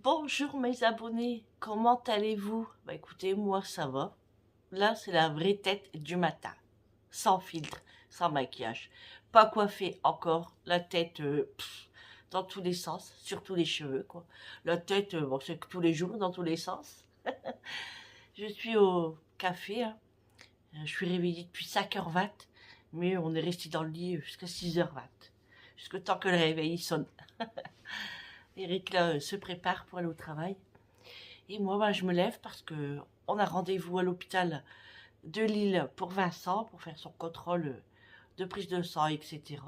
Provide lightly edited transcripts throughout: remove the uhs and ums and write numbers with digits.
Bonjour mes abonnés, comment allez-vous? Bah écoutez, moi ça va. Là, c'est la vraie tête du matin. Sans filtre, sans maquillage. Pas coiffée encore. La tête dans tous les sens, surtout les cheveux, quoi. La tête, bon, c'est que tous les jours, dans tous les sens. Je suis au café, hein. Je suis réveillée depuis 5h20, mais on est resté dans le lit jusqu'à 6h20. Jusqu'au temps que le réveil sonne. Eric, là, se prépare pour aller au travail. Et moi, bah, je me lève parce que on a rendez-vous à l'hôpital de Lille pour Vincent, pour faire son contrôle de prise de sang, etc.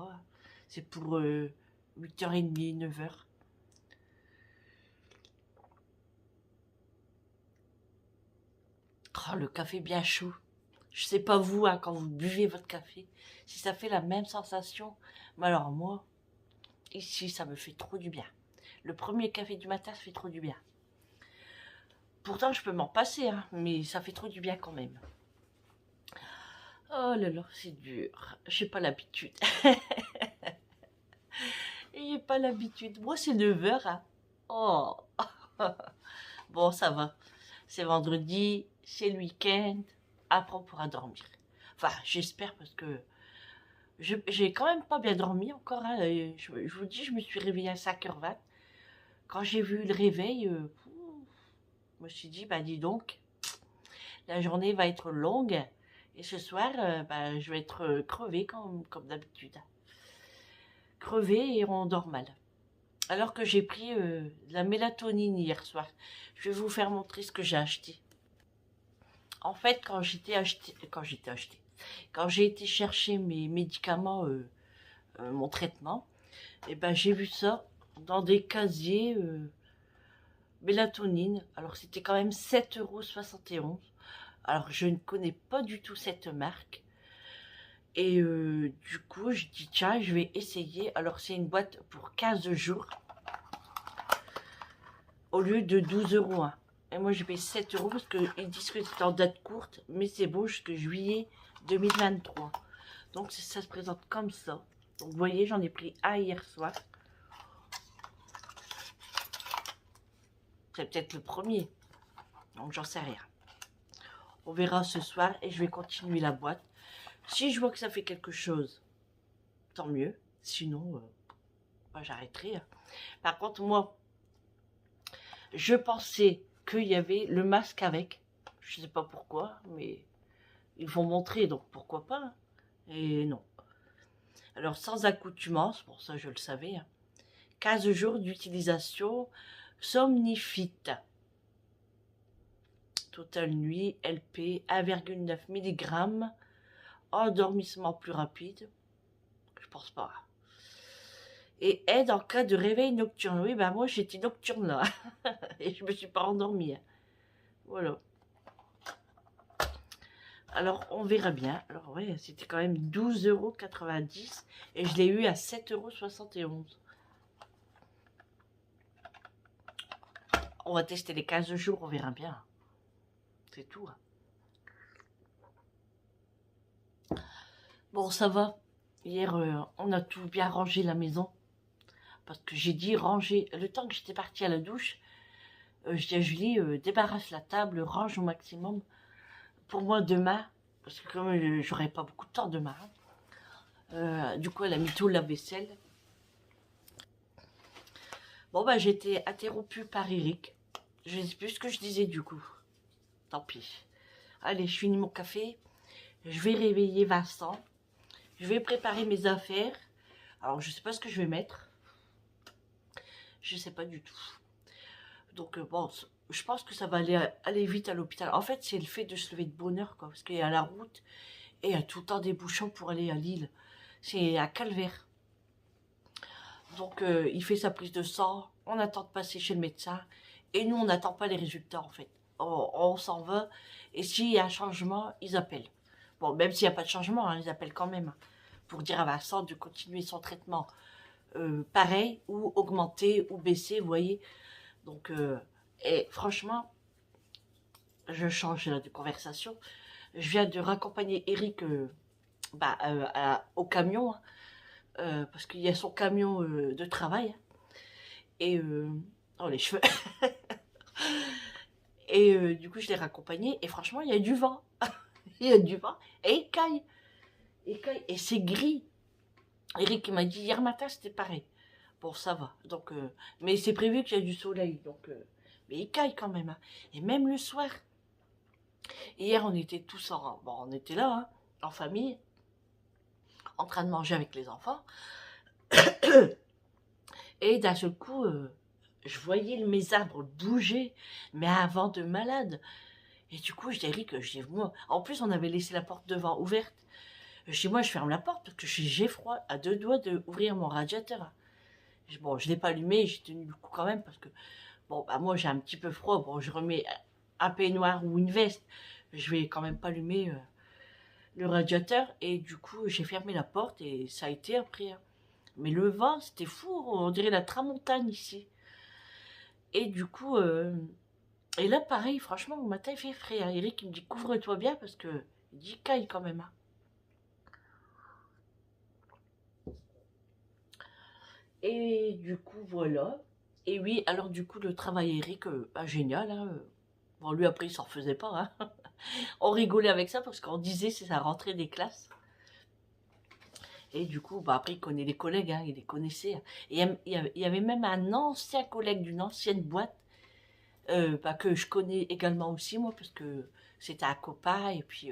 C'est pour 8h30, 9h. Oh, le café bien chaud. Je sais pas vous, hein, quand vous buvez votre café, si ça fait la même sensation. Mais alors moi, ici, ça me fait trop du bien. Le premier café du matin, ça fait trop du bien. Pourtant, je peux m'en passer, hein, mais ça fait trop du bien quand même. Oh là là, c'est dur. J'ai pas l'habitude. J'ai pas l'habitude. Moi, c'est 9h, hein. Oh. Bon, ça va. C'est vendredi, c'est le week-end. Après, on pourra dormir. Enfin, j'espère parce que j'ai quand même pas bien dormi encore, hein. Je vous dis, je me suis réveillée à 5h20. Quand j'ai vu le réveil, je me suis dit, bah dis donc, la journée va être longue. Et ce soir, bah, je vais être crevée comme d'habitude. Crevée et on dort mal. Alors que j'ai pris de la mélatonine hier soir. Je vais vous faire montrer ce que j'ai acheté. En fait, quand j'ai été chercher mes médicaments, mon traitement, et ben j'ai vu ça dans des casiers mélatonine. Alors c'était quand même 7,71 €. Alors je ne connais pas du tout cette marque. Et du coup, je dis tiens, je vais essayer. Alors c'est une boîte pour 15 jours au lieu de 12 €, hein. Et moi, je paye 7 € parce qu'ils disent que c'est en date courte, mais c'est beau jusqu'à juillet 2023. Donc, ça se présente comme ça. Donc, vous voyez, j'en ai pris un hier soir. C'est peut-être le premier. Donc, j'en sais rien. On verra ce soir et je vais continuer la boîte. Si je vois que ça fait quelque chose, tant mieux. Sinon, bah, j'arrêterai, hein. Par contre, moi, je pensais qu'il y avait le masque avec. Je sais pas pourquoi, mais ils vont montrer, donc pourquoi pas, hein. Et non. Alors, sans accoutumance, bon, ça je le savais, hein. 15 jours d'utilisation, somnifite. Total nuit, LP, 1,9 mg. Endormissement plus rapide. Je pense pas. Et aide en cas de réveil nocturne. Oui, ben moi j'étais nocturne là. Et je me suis pas endormie, hein. Voilà. Alors, on verra bien. Alors, ouais, c'était quand même 12,90 € et je l'ai eu à 7,71 €. On va tester les 15 jours, on verra bien. C'est tout, hein. Bon, ça va. Hier, on a tout bien rangé la maison. Parce que j'ai dit ranger. Le temps que j'étais partie à la douche, je dis à Julie, débarrasse la table, range au maximum. Pour moi, demain, parce que comme j'aurai pas beaucoup de temps demain, hein, du coup, elle a mis tout le lave-vaisselle. Bon, bah, j'ai été interrompue par Eric. Je ne sais plus ce que je disais du coup. Tant pis. Allez, je finis mon café. Je vais réveiller Vincent. Je vais préparer mes affaires. Alors, je sais pas ce que je vais mettre. Je sais pas du tout. Donc, bon, je pense que ça va aller vite à l'hôpital. En fait, c'est le fait de se lever de bonne heure, quoi. Parce qu'il y a la route et il y a tout le temps des bouchons pour aller à Lille. C'est à Calvaire. Donc, il fait sa prise de sang. On attend de passer chez le médecin. Et nous, on n'attend pas les résultats, en fait. On s'en va. Et s'il y a un changement, ils appellent. Bon, même s'il n'y a pas de changement, hein, ils appellent quand même, hein, pour dire à Vincent de continuer son traitement pareil, ou augmenter, ou baisser, vous voyez. Donc, et franchement, je change là, de conversation. Je viens de raccompagner Eric au camion, hein, parce qu'il y a son camion de travail. Et Oh, les cheveux. Et du coup, je l'ai raccompagné. Et franchement, il y a du vent. Il y a du vent. Et il caille. Il caille. Et c'est gris. Eric m'a dit hier matin, c'était pareil. Bon, ça va. Donc, mais c'est prévu qu'il y a du soleil. Donc, mais il caille quand même. Hein. Et même le soir. Hier, on était tous bon, on était là, hein, en famille, en train de manger avec les enfants. Et d'un seul coup, je voyais mes arbres bouger, mais un vent de malade. Et du coup, je dis à Eric, je dis, moi, en plus, on avait laissé la porte devant ouverte. Je dis, moi, je ferme la porte parce que j'ai froid, à 2 doigts d'ouvrir mon radiateur. Bon, je ne l'ai pas allumé, j'ai tenu le coup quand même parce que, bon, bah, moi, j'ai un petit peu froid. Bon, je remets un peignoir ou une veste. Je vais quand même pas allumer le radiateur. Et du coup, j'ai fermé la porte et ça a été après. Hein. Mais le vent, c'était fou. On dirait la tramontane ici. Et du coup, et là, pareil, franchement, au matin, il fait frais. Hein. Eric, il me dit, couvre-toi bien parce que il dit, caille quand même. Hein. Et du coup, voilà. Et oui, alors du coup, le travail Eric, bah, génial. Hein. Bon, lui, après, il s'en refaisait pas. Hein. On rigolait avec ça parce qu'on disait c'est sa rentrée des classes. Et du coup, bah, après, il connaît les collègues, hein, il les connaissait. Hein. Et il y avait même un ancien collègue d'une ancienne boîte bah, que je connais également aussi, moi, parce que c'était un copain. Et puis,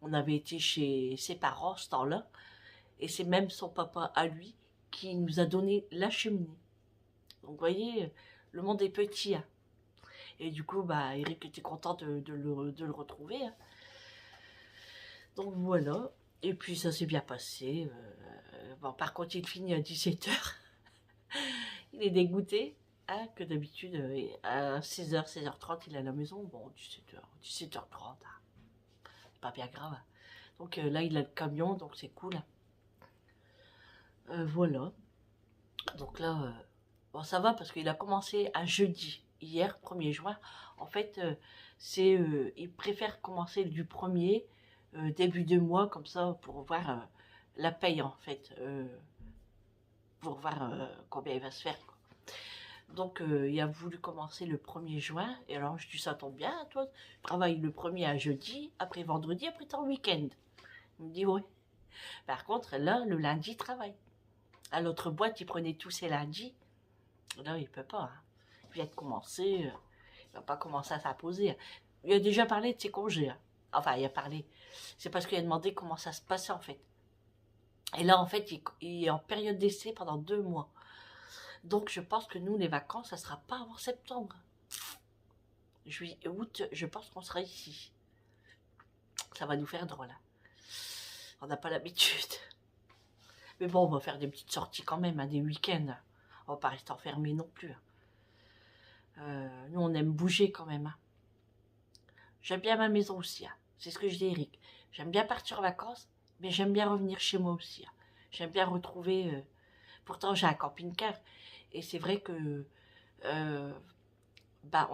on avait été chez ses parents ce temps-là. Et c'est même son papa à lui qui nous a donné la cheminée. Donc, vous voyez, le monde est petit. Hein. Et du coup, bah, Eric était content de le retrouver. Hein. Donc voilà. Et puis ça s'est bien passé. Bon, par contre, il finit à 17h. Il est dégoûté. Hein, que d'habitude, à 16h, 16h30, il est à la maison. Bon, 17h, 17h30. Hein, pas bien grave. Donc là, il a le camion, donc c'est cool. Voilà. Donc là, bon, ça va parce qu'il a commencé un jeudi. Hier, 1er juin. En fait, il préfère commencer du 1er début de mois, comme ça, pour voir la paye, en fait. Pour voir combien il va se faire. Quoi. Donc, il a voulu commencer le 1er juin. Et alors, je dis, ça tombe bien, toi. Travaille le 1er à jeudi, après vendredi, après ton week-end. Il me dit, oui. Par contre, là, le lundi, il travaille. À l'autre boîte, il prenait tous ses lundis. Là, il peut pas. Hein. Il vient de commencer. Il va pas commencer à s'imposer. Hein. Il a déjà parlé de ses congés. Hein. Enfin, il a parlé. C'est parce qu'il a demandé comment ça se passait, en fait. Et là, en fait, il est en période d'essai pendant 2 mois. Donc, je pense que nous, les vacances, ça ne sera pas avant septembre. Juillet, août, je pense qu'on sera ici. Ça va nous faire drôle. Hein. On n'a pas l'habitude. Mais bon, on va faire des petites sorties quand même, hein, des week-ends. On va pas rester enfermés non plus. Nous, on aime bouger quand même. Hein. J'aime bien ma maison aussi. Hein. C'est ce que je dis, Eric. J'aime bien partir en vacances, mais j'aime bien revenir chez moi aussi. Hein. J'aime bien retrouver... Pourtant, j'ai un camping-car. Et c'est vrai que... bah,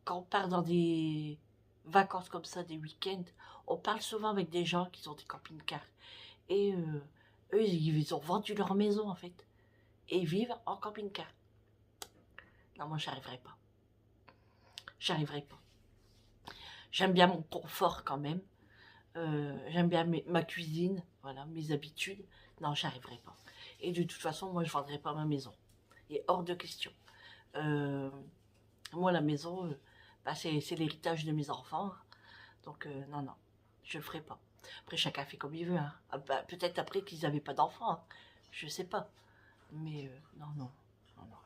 quand on part dans des vacances comme ça, des week-ends, on parle souvent avec des gens qui ont des camping-cars. Et eux, ils ont vendu leur maison, en fait. Et ils vivent en camping-car. Non, moi, j'arriverai pas. J'arriverai pas. J'aime bien mon confort quand même. J'aime bien ma cuisine, voilà, mes habitudes. Non, j'arriverai pas. Et de toute façon, moi, je vendrai pas ma maison. Il est hors de question. Moi, la maison, bah, c'est l'héritage de mes enfants. Donc, non, non, je le ferai pas. Après, chacun fait comme il veut. Hein. Ah, bah, peut-être après qu'ils n'avaient pas d'enfants. Hein. Je sais pas. Mais non, non, non, non,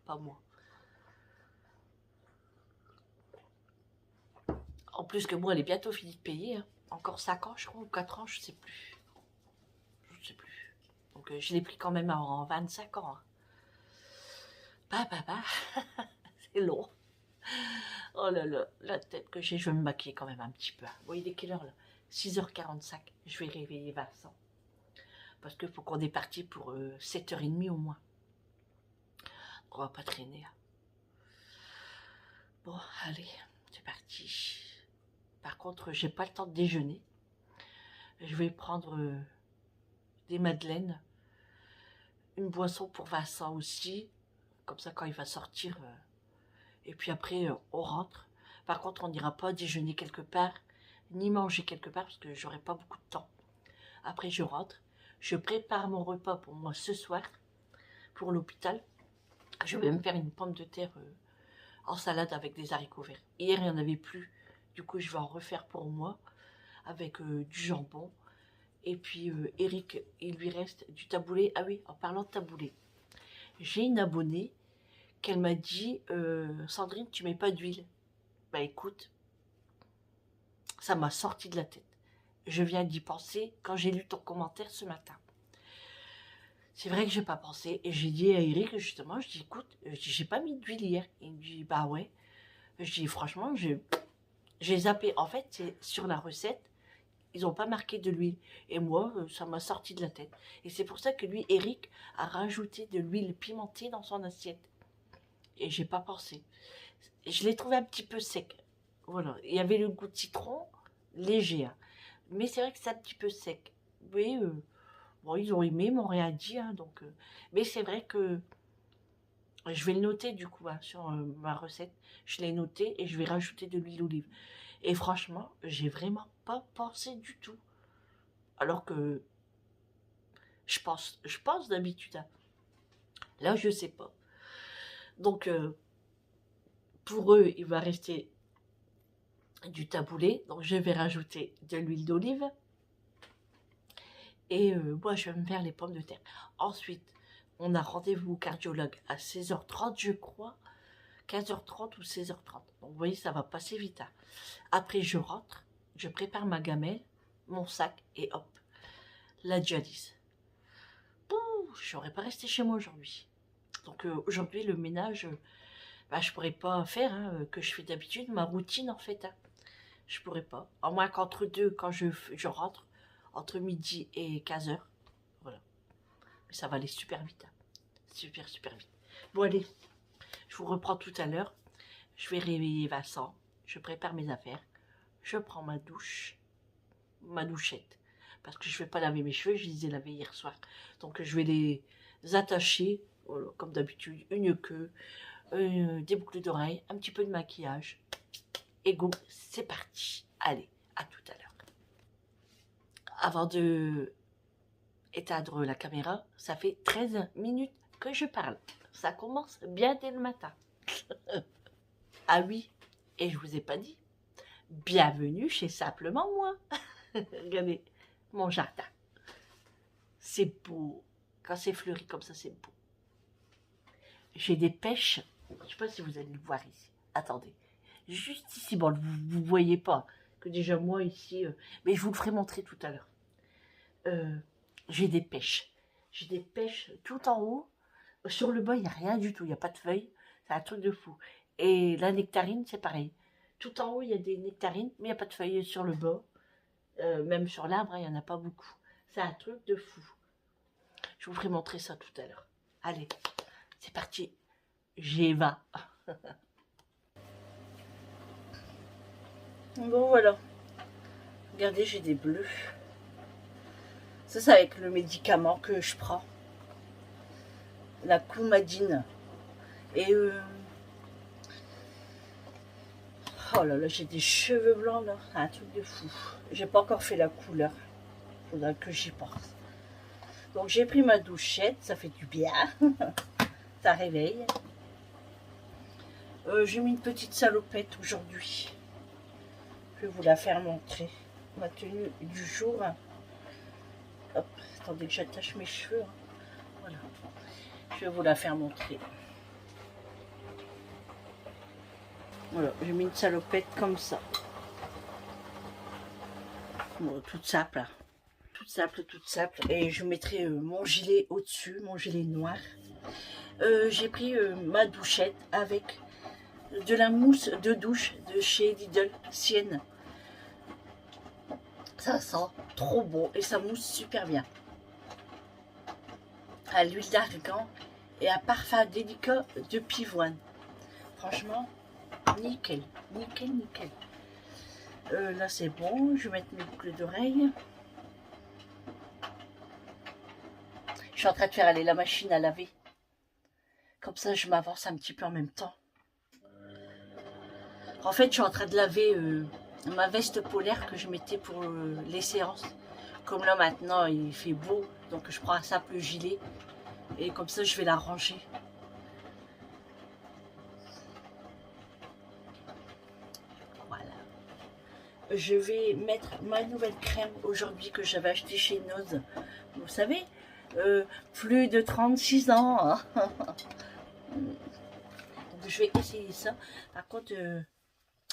pas moi. En plus que moi, elle est bientôt finie de payer. Hein. Encore 5 ans, je crois, ou 4 ans, je sais plus. Je sais plus. Donc, je l'ai pris quand même en 25 ans. Hein. Bah, c'est long. Oh là là, la tête que j'ai, je vais me maquiller quand même un petit peu. Vous voyez, il est quelle heure là? 6h45. Je vais réveiller Vincent. Parce qu'il faut qu'on est parti pour 7h30 au moins. On va pas traîner. Hein. Bon, allez, c'est parti. Par contre, j'ai pas le temps de déjeuner. Je vais prendre des madeleines. Une boisson pour Vincent aussi. Comme ça, quand il va sortir, et puis après, on rentre. Par contre, on n'ira pas déjeuner quelque part, ni manger quelque part, parce que j'aurai pas beaucoup de temps. Après, je rentre. Je prépare mon repas pour moi ce soir, pour l'hôpital. Je vais me faire une pomme de terre en salade avec des haricots verts. Hier, il n'y en avait plus. Du coup, je vais en refaire pour moi, avec du jambon. Et puis, Eric, il lui reste du taboulé. Ah oui, en parlant de taboulé, j'ai une abonnée qu'elle m'a dit Sandrine, tu mets pas d'huile. Bah écoute, ça m'a sorti de la tête. Je viens d'y penser quand j'ai lu ton commentaire ce matin. C'est vrai que j'ai pas pensé. Et j'ai dit à Eric, justement, je dis écoute, j'ai pas mis d'huile hier. Il me dit bah ouais. Je dis franchement, j'ai zappé. En fait, c'est sur la recette, ils n'ont pas marqué de l'huile. Et moi, ça m'a sorti de la tête. Et c'est pour ça que lui, Eric, a rajouté de l'huile pimentée dans son assiette. Et j'ai pas pensé. Je l'ai trouvé un petit peu sec. Voilà. Il y avait le goût de citron, léger. Hein. Mais c'est vrai que c'est un petit peu sec. Mais bon, ils ont aimé, ils m'ont rien dit. Hein, donc, mais c'est vrai que je vais le noter du coup hein, sur ma recette. Je l'ai noté et je vais rajouter de l'huile d'olive. Et franchement, j'ai vraiment pas pensé du tout. Alors que je pense d'habitude. Hein. Là, je sais pas. Donc, pour eux, il va rester du taboulé. Donc, je vais rajouter de l'huile d'olive. Et moi, je vais me faire les pommes de terre. Ensuite, on a rendez-vous au cardiologue à 16h30, je crois. 15h30 ou 16h30. Donc, vous voyez, ça va passer vite. Hein. Après, je rentre, je prépare ma gamelle, mon sac, et hop, la dialyse. Je n'aurais pas resté chez moi aujourd'hui. Donc, aujourd'hui, le ménage, bah, je ne pourrais pas faire, hein, que je fais d'habitude, ma routine, en fait. Hein. Je ne pourrais pas. À moins qu'entre deux, quand je rentre, entre midi et 15h, voilà. Mais ça va aller super vite. Hein. Super, super vite. Bon, allez, je vous reprends tout à l'heure. Je vais réveiller Vincent. Je prépare mes affaires. Je prends ma douche. Ma douchette. Parce que je ne vais pas laver mes cheveux. Je les ai lavés hier soir. Donc, je vais les attacher. Voilà, comme d'habitude. Une queue. Des boucles d'oreilles. Un petit peu de maquillage. Et go, c'est parti. Allez, à tout à l'heure. Avant de éteindre la caméra, ça fait 13 minutes que je parle. Ça commence bien dès le matin. Ah oui, et je vous ai pas dit. Bienvenue chez Simplement Moi. Regardez mon jardin. C'est beau. Quand c'est fleuri comme ça, c'est beau. J'ai des pêches. Je ne sais pas si vous allez le voir ici. Attendez. Juste ici. Bon, vous ne voyez pas. Que déjà moi ici. Mais je vous le ferai montrer tout à l'heure. J'ai des pêches. J'ai des pêches tout en haut. Sur le bas, il n'y a rien du tout. Il n'y a pas de feuilles. C'est un truc de fou. Et la nectarine, c'est pareil. Tout en haut, il y a des nectarines, mais il n'y a pas de feuilles sur le bas. Même sur l'arbre, il n'y en a pas beaucoup. C'est un truc de fou. Je vous ferai montrer ça tout à l'heure. Allez, c'est parti. J'y vais. Bon, voilà. Regardez, j'ai des bleus. Ça, c'est avec le médicament que je prends. La coumadine. Et oh là là, j'ai des cheveux blancs là. C'est un truc de fou. J'ai pas encore fait la couleur. Faudra que j'y pense. Donc j'ai pris ma douchette. Ça fait du bien. Ça réveille. J'ai mis une petite salopette aujourd'hui. Je vais vous la faire montrer. Ma tenue du jour. Hop, attendez que j'attache mes cheveux. Voilà. Je vais vous la faire montrer. Voilà, j'ai mis une salopette comme ça. Bon, toute simple. Hein. Toute simple, toute simple. Et je mettrai mon gilet au-dessus, mon gilet noir. J'ai pris ma douchette avec de la mousse de douche de chez Lidl, Sienne. Ça sent trop bon et ça mousse super bien. À l'huile d'argan et un parfum délicat de pivoine. Franchement, nickel, nickel, nickel. Là c'est bon, je vais mettre mes boucles d'oreilles. Je suis en train de faire aller la machine à laver. Comme ça, je m'avance un petit peu en même temps. En fait, je suis en train de laver ma veste polaire que je mettais pour les séances. Comme là, maintenant, il fait beau, donc je prends un simple gilet. Et comme ça, je vais la ranger. Voilà. Je vais mettre ma nouvelle crème aujourd'hui que j'avais achetée chez Noz. Vous savez, plus de 36 ans. Donc, je vais essayer ça. Par contre,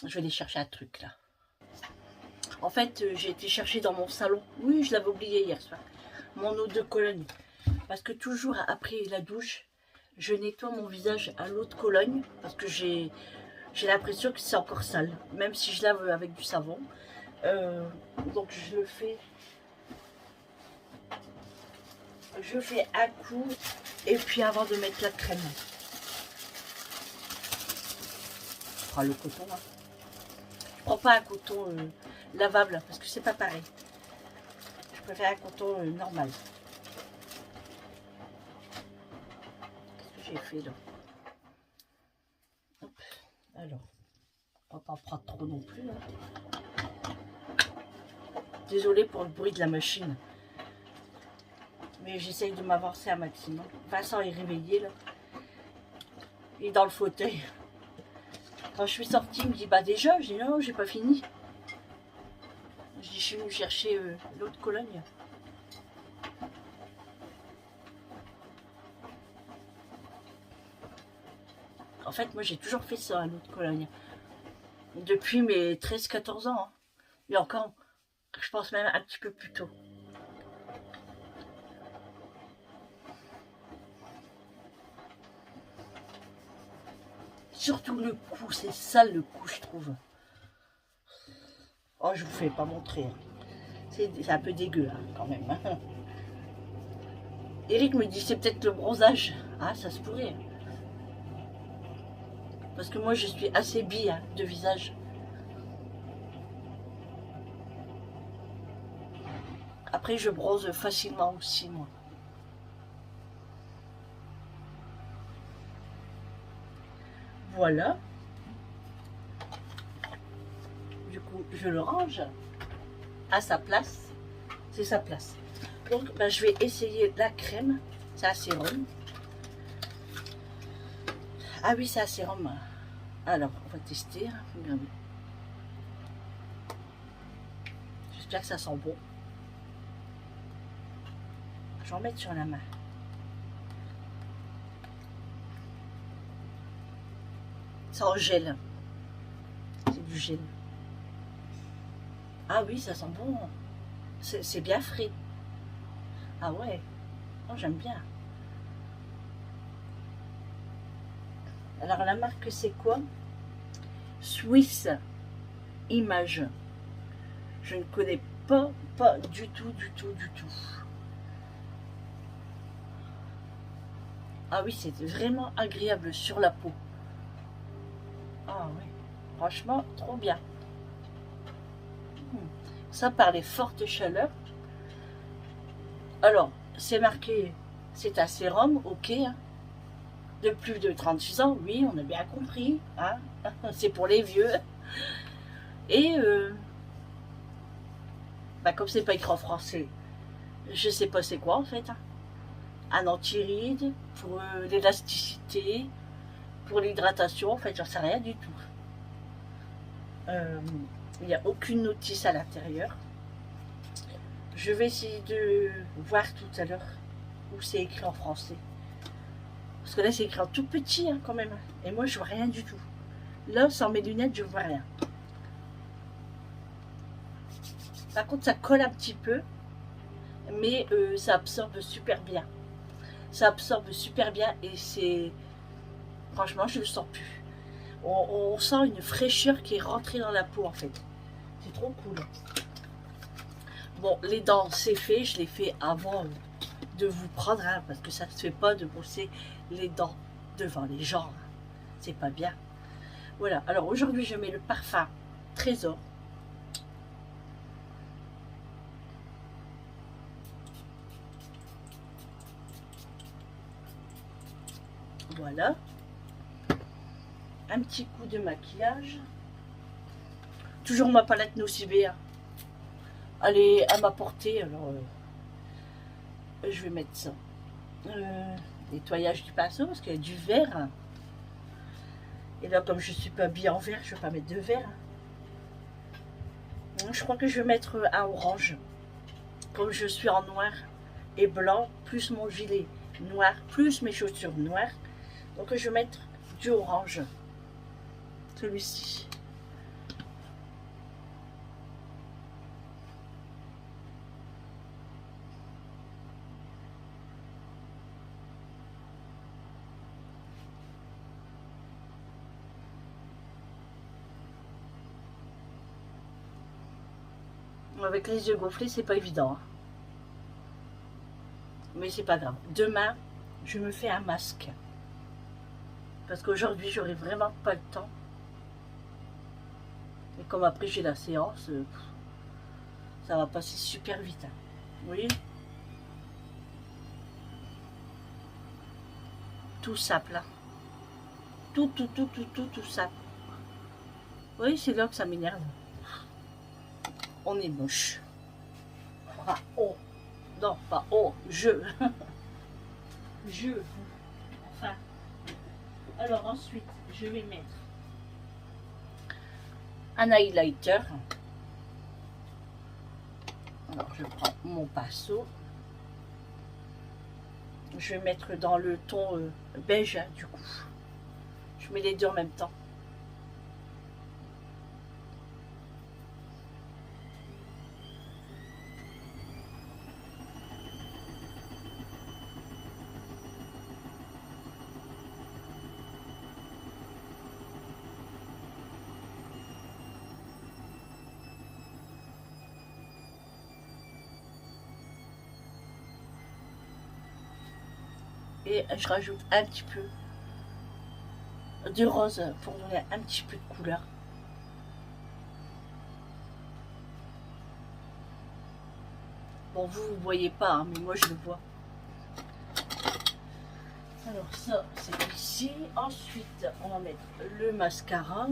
je vais aller chercher un truc là. En fait, j'ai été chercher dans mon salon. Oui, je l'avais oublié hier soir. Mon eau de Cologne. Parce que toujours après la douche, je nettoie mon visage à l'eau de Cologne. Parce que j'ai l'impression que c'est encore sale. Même si je lave avec du savon. Donc je le fais. Je fais un coup. Et puis avant de mettre la crème. Je prends le coton. Hein. Je prends pas un coton lavable. Parce que c'est pas pareil. Je préfère un coton normal. Qu'est-ce que j'ai fait là? Hop. Alors. On va pas en prendre trop non plus. Hein. Désolée pour le bruit de la machine. Mais j'essaye de m'avancer un maximum. Vincent est réveillé là. Il est dans le fauteuil. Quand je suis sortie, il me dit bah déjà, j'ai dit non, j'ai pas fini. Je dis je suis venue chercher l'eau de Cologne. En fait, moi j'ai toujours fait ça, l'eau de Cologne. Depuis mes 13-14 ans. Hein. Et encore, je pense même un petit peu plus tôt. Surtout le cou, c'est sale le cou, je trouve. Oh, je vous fais pas montrer. Hein. C'est un peu dégueu, hein, quand même. Hein. Eric me dit, c'est peut-être le bronzage. Ah, ça se pourrait. Parce que moi, je suis assez bi hein, de visage. Après, je bronze facilement aussi, moi. Voilà. Du coup, je le range à sa place. C'est sa place. Donc, ben, je vais essayer la crème. C'est un sérum. Ah oui, c'est un sérum. Alors, on va tester. Regardez. J'espère que ça sent bon. Je vais en mettre sur la main. C'est en gel. C'est du gel. Ah oui, ça sent bon. C'est bien frais. Ah ouais. Oh, j'aime bien. Alors la marque c'est quoi? Swiss Image. Je ne connais pas du tout. Ah oui, c'est vraiment agréable sur la peau. Ah oui, franchement, trop bien. Ça par les fortes chaleurs. Alors, c'est marqué, c'est un sérum, ok. Hein. De plus de 36 ans, oui, on a bien compris. Hein. C'est pour les vieux. Et bah, comme c'est pas écrit en français, je sais pas c'est quoi en fait. Hein. Un anti-ride, pour l'élasticité, pour l'hydratation, en fait, j'en sais rien du tout. Il n'y a aucune notice à l'intérieur. Je vais essayer de voir tout à l'heure où c'est écrit en français. Parce que là, c'est écrit en tout petit hein, quand même. Et moi, je vois rien du tout. Là, sans mes lunettes, je vois rien. Par contre, ça colle un petit peu. Mais ça absorbe super bien. Ça absorbe super bien et c'est... Franchement, je ne le sens plus. On sent une fraîcheur qui est rentrée dans la peau en fait. C'est trop cool. Bon, les dents, c'est fait. Je l'ai fait avant de vous prendre, hein, parce que ça ne se fait pas de brosser les dents devant les gens. Hein. C'est pas bien. Voilà. Alors aujourd'hui, je mets le parfum Trésor. Voilà. Un petit coup de maquillage. Toujours ma palette Nocibé. Elle est à ma portée, alors je vais mettre ça. Nettoyage du pinceau parce qu'il y a du vert. Et là, comme je ne suis pas habillée en vert, je ne vais pas mettre de vert. Je crois que je vais mettre un orange. Comme je suis en noir et blanc, plus mon gilet noir, plus mes chaussures noires. Donc je vais mettre du orange. Celui-ci. Avec les yeux gonflés, c'est pas évident. Hein. Mais c'est pas grave. Demain, je me fais un masque. Parce qu'aujourd'hui, j'aurai vraiment pas le temps. Et comme après, j'ai la séance, ça va passer super vite. Hein. Vous voyez? Tout sape là. Tout sape. Vous voyez, c'est là que ça m'énerve. On est moche. Ah, oh. Non, pas oh, je. Je. Enfin. Alors ensuite, je vais mettre un highlighter. Alors je prends mon pinceau. Je vais mettre dans le ton beige hein, du coup. Je mets les deux en même temps. Et je rajoute un petit peu de rose pour donner un petit peu de couleur. Bon, vous ne voyez pas, hein, mais moi je le vois. Alors ça, c'est ici. Ensuite, on va mettre le mascara.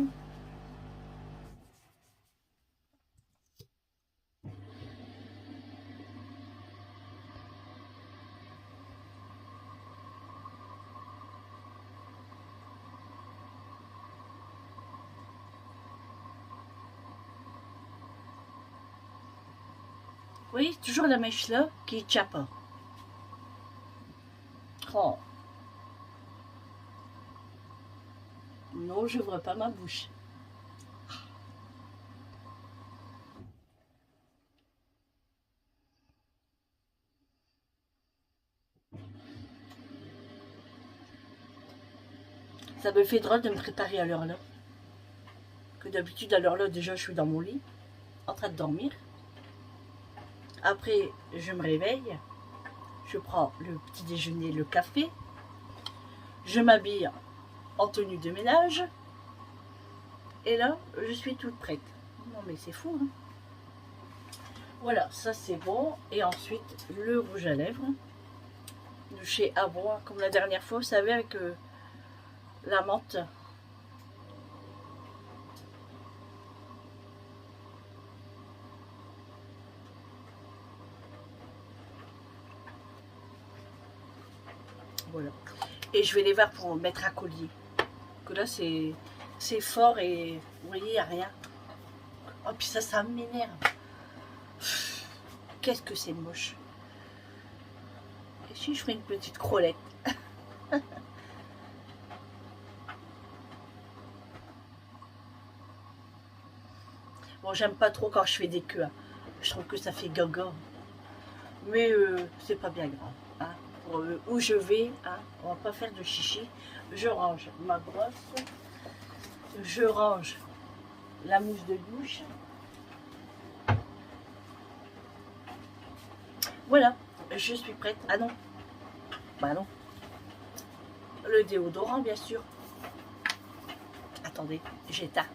Vous voyez, toujours la mèche là qui est chapa. Oh. Non, je n'ouvre pas ma bouche. Ça me fait drôle de me préparer à l'heure là. Que d'habitude, à l'heure là, déjà, je suis dans mon lit, en train de dormir. Après, je me réveille. Je prends le petit déjeuner, le café. Je m'habille en tenue de ménage. Et là, je suis toute prête. Non, mais c'est fou, hein. Voilà, ça c'est bon. Et ensuite, le rouge à lèvres. De chez Avon, comme la dernière fois, vous savez, avec la menthe. Voilà. Et je vais les voir pour mettre un collier. Que là, c'est fort et vous voyez, il n'y a rien. Oh, puis ça m'énerve. Qu'est-ce que c'est moche. Et si je ferais une petite crolette. Bon, j'aime pas trop quand je fais des queues. Hein. Je trouve que ça fait gaga. Mais c'est pas bien grave. Hein. Pour, où je vais, hein, on va pas faire de chichi. Je range ma brosse. Je range la mousse de douche. Voilà, je suis prête. Ah non, bah non. Le déodorant, bien sûr. Attendez, j'éteins.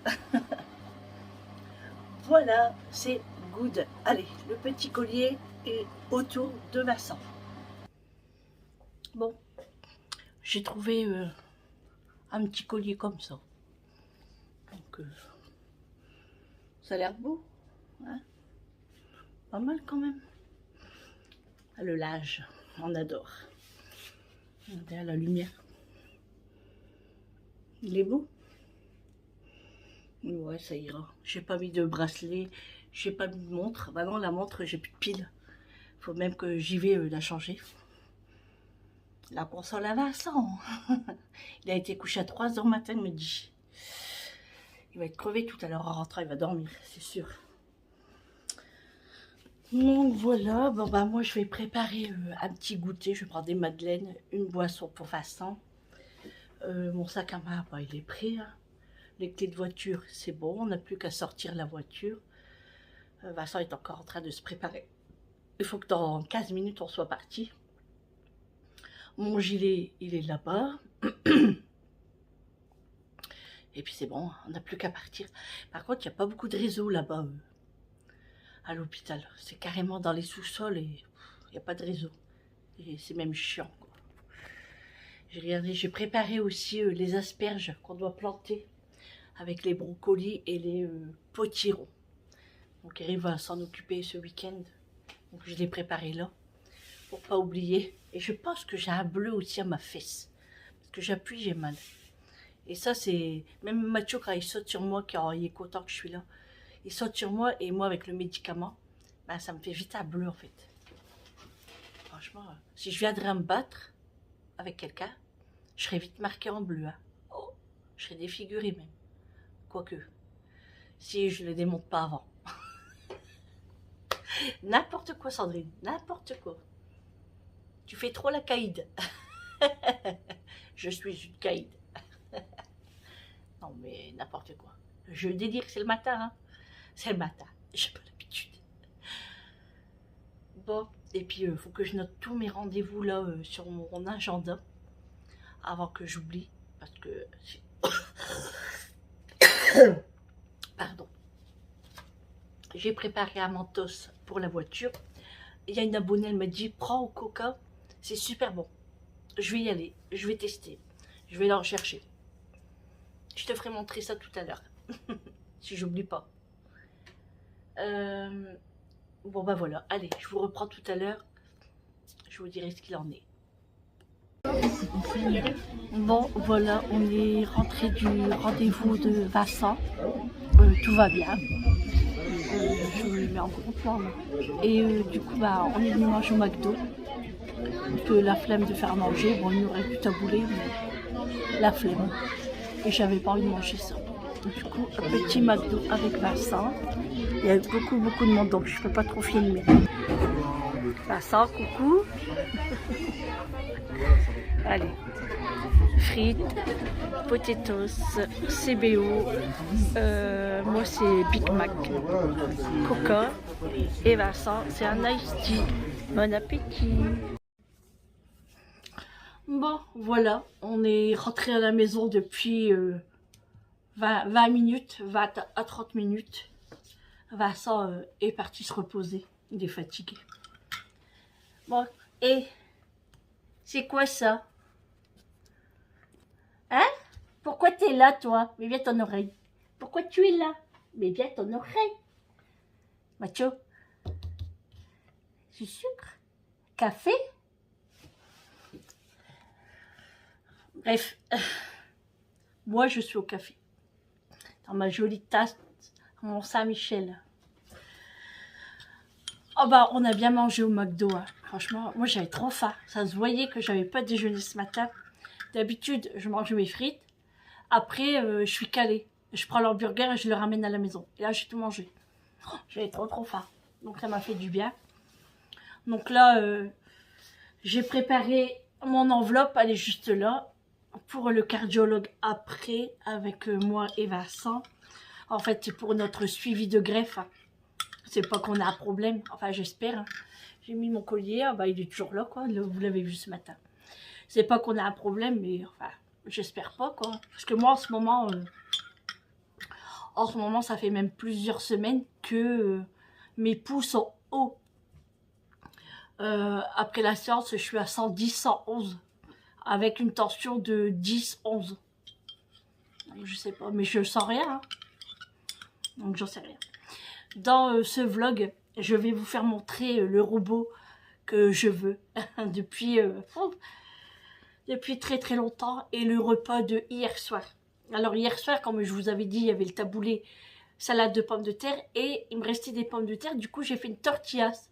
Voilà, c'est good. Allez, le petit collier est autour de Vincent. Bon, j'ai trouvé un petit collier comme ça. Donc, ça a l'air beau. Hein, pas mal quand même. Ah, le linge, on adore. Regardez à la lumière. Il est beau. Ouais, ça ira. J'ai pas mis de bracelet, j'ai pas mis de montre. Bah non, la montre, j'ai plus de pile. Faut même que j'y vais la changer. La console à Vincent. Il a été couché à 3 h matin, il me dit. Il va être crevé tout à l'heure en rentrant, il va dormir, c'est sûr. Donc voilà, bon bah moi je vais préparer un petit goûter. Je vais prendre des madeleines, une boisson pour Vincent. Mon sac à main, bah, il est prêt. Hein. Les clés de voiture, c'est bon, on n'a plus qu'à sortir la voiture. Vincent est encore en train de se préparer. Il faut que dans 15 minutes on soit parti. Mon gilet, il est là-bas. Et puis c'est bon, on n'a plus qu'à partir. Par contre, il n'y a pas beaucoup de réseau là-bas, à l'hôpital. C'est carrément dans les sous-sols et il n'y a pas de réseau. Et c'est même chiant, quoi. J'ai regardé, j'ai préparé aussi les asperges qu'on doit planter avec les brocolis et les potirons. Donc Eric va s'en occuper ce week-end. Donc je l'ai préparé là, pour pas oublier. Et je pense que j'ai un bleu aussi à ma fesse. Parce que j'appuie, j'ai mal. Et ça, c'est... Même Mathieu, quand il saute sur moi, car il est content que je suis là, il saute sur moi, et moi, avec le médicament, ben, ça me fait vite un bleu, en fait. Franchement, si je viendrais me battre avec quelqu'un, je serais vite marquée en bleu. Hein. Oh, je serais défigurée, même. Quoique, si je ne le démonte pas avant. N'importe quoi, Sandrine, n'importe quoi. Tu fais trop la caïd. Je suis une caïd. Non, mais n'importe quoi. Je délire, c'est le matin. Hein. C'est le matin. J'ai pas l'habitude. Bon, et puis il faut que je note tous mes rendez-vous là sur mon agenda avant que j'oublie. Parce que. Pardon. J'ai préparé un mentos pour la voiture. Il y a une abonnée, elle m'a dit prends au coca, c'est super bon. Je vais y aller, je vais tester. Je vais l'en chercher. Je te ferai montrer ça tout à l'heure. Si j'oublie pas. Bon bah voilà, allez, je vous reprends tout à l'heure. Je vous dirai ce qu'il en est. Bon voilà, on est rentré du rendez-vous de Vincent. Tout va bien. Je me mets en gros plan là. Et du coup bah on est venu manger au McDo. Parce que la flemme de faire manger, bon il y aurait du taboulet, mais la flemme. Et j'avais pas envie de manger ça. Du coup, un petit McDo avec Vincent. Il y a beaucoup de monde, donc je ne peux pas trop filmer. Vincent, coucou. Allez. Frites, potatoes, CBO. Moi, c'est Big Mac. Coca. Et Vincent, c'est un iced tea. Bon appétit. Bon, voilà. On est rentré à la maison depuis 20 minutes, 20 à 30 minutes. Vincent est parti se reposer. Il est fatigué. Bon, et c'est quoi ça? Hein? Pourquoi t'es là, toi? Mets bien ton oreille. Pourquoi tu es là? Mets bien ton oreille. Mathieu? Du sucre? Café? Bref, moi je suis au café. Dans ma jolie tasse, mon Saint-Michel. Oh bah, on a bien mangé au McDo. Hein. Franchement, moi j'avais trop faim. Ça se voyait que j'avais pas déjeuné ce matin. D'habitude, je mange mes frites. Après, je suis calée. Je prends leur burger et je le ramène à la maison. Et là, j'ai tout mangé. Oh, j'avais trop faim. Donc ça m'a fait du bien. Donc là, j'ai préparé mon enveloppe. Elle est juste là. Pour le cardiologue après, avec moi et Vincent. En fait, c'est pour notre suivi de greffe. C'est pas qu'on a un problème, enfin j'espère. Hein. J'ai mis mon collier, ah bah, il est toujours là, quoi. Vous l'avez vu ce matin. C'est pas qu'on a un problème, mais enfin, j'espère pas, quoi. Parce que moi, en ce moment, ça fait même plusieurs semaines que mes pouls sont hauts. Après la séance, je suis à 110, 111. avec une tension de 10, 11. Je sais pas, mais je sens rien. Hein. Donc j'en sais rien. Dans ce vlog, je vais vous faire montrer le robot que je veux depuis, depuis très très longtemps et le repas de hier soir. Alors hier soir, comme je vous avais dit, il y avait le taboulé, salade de pommes de terre et il me restait des pommes de terre. Du coup, j'ai fait une tortillas.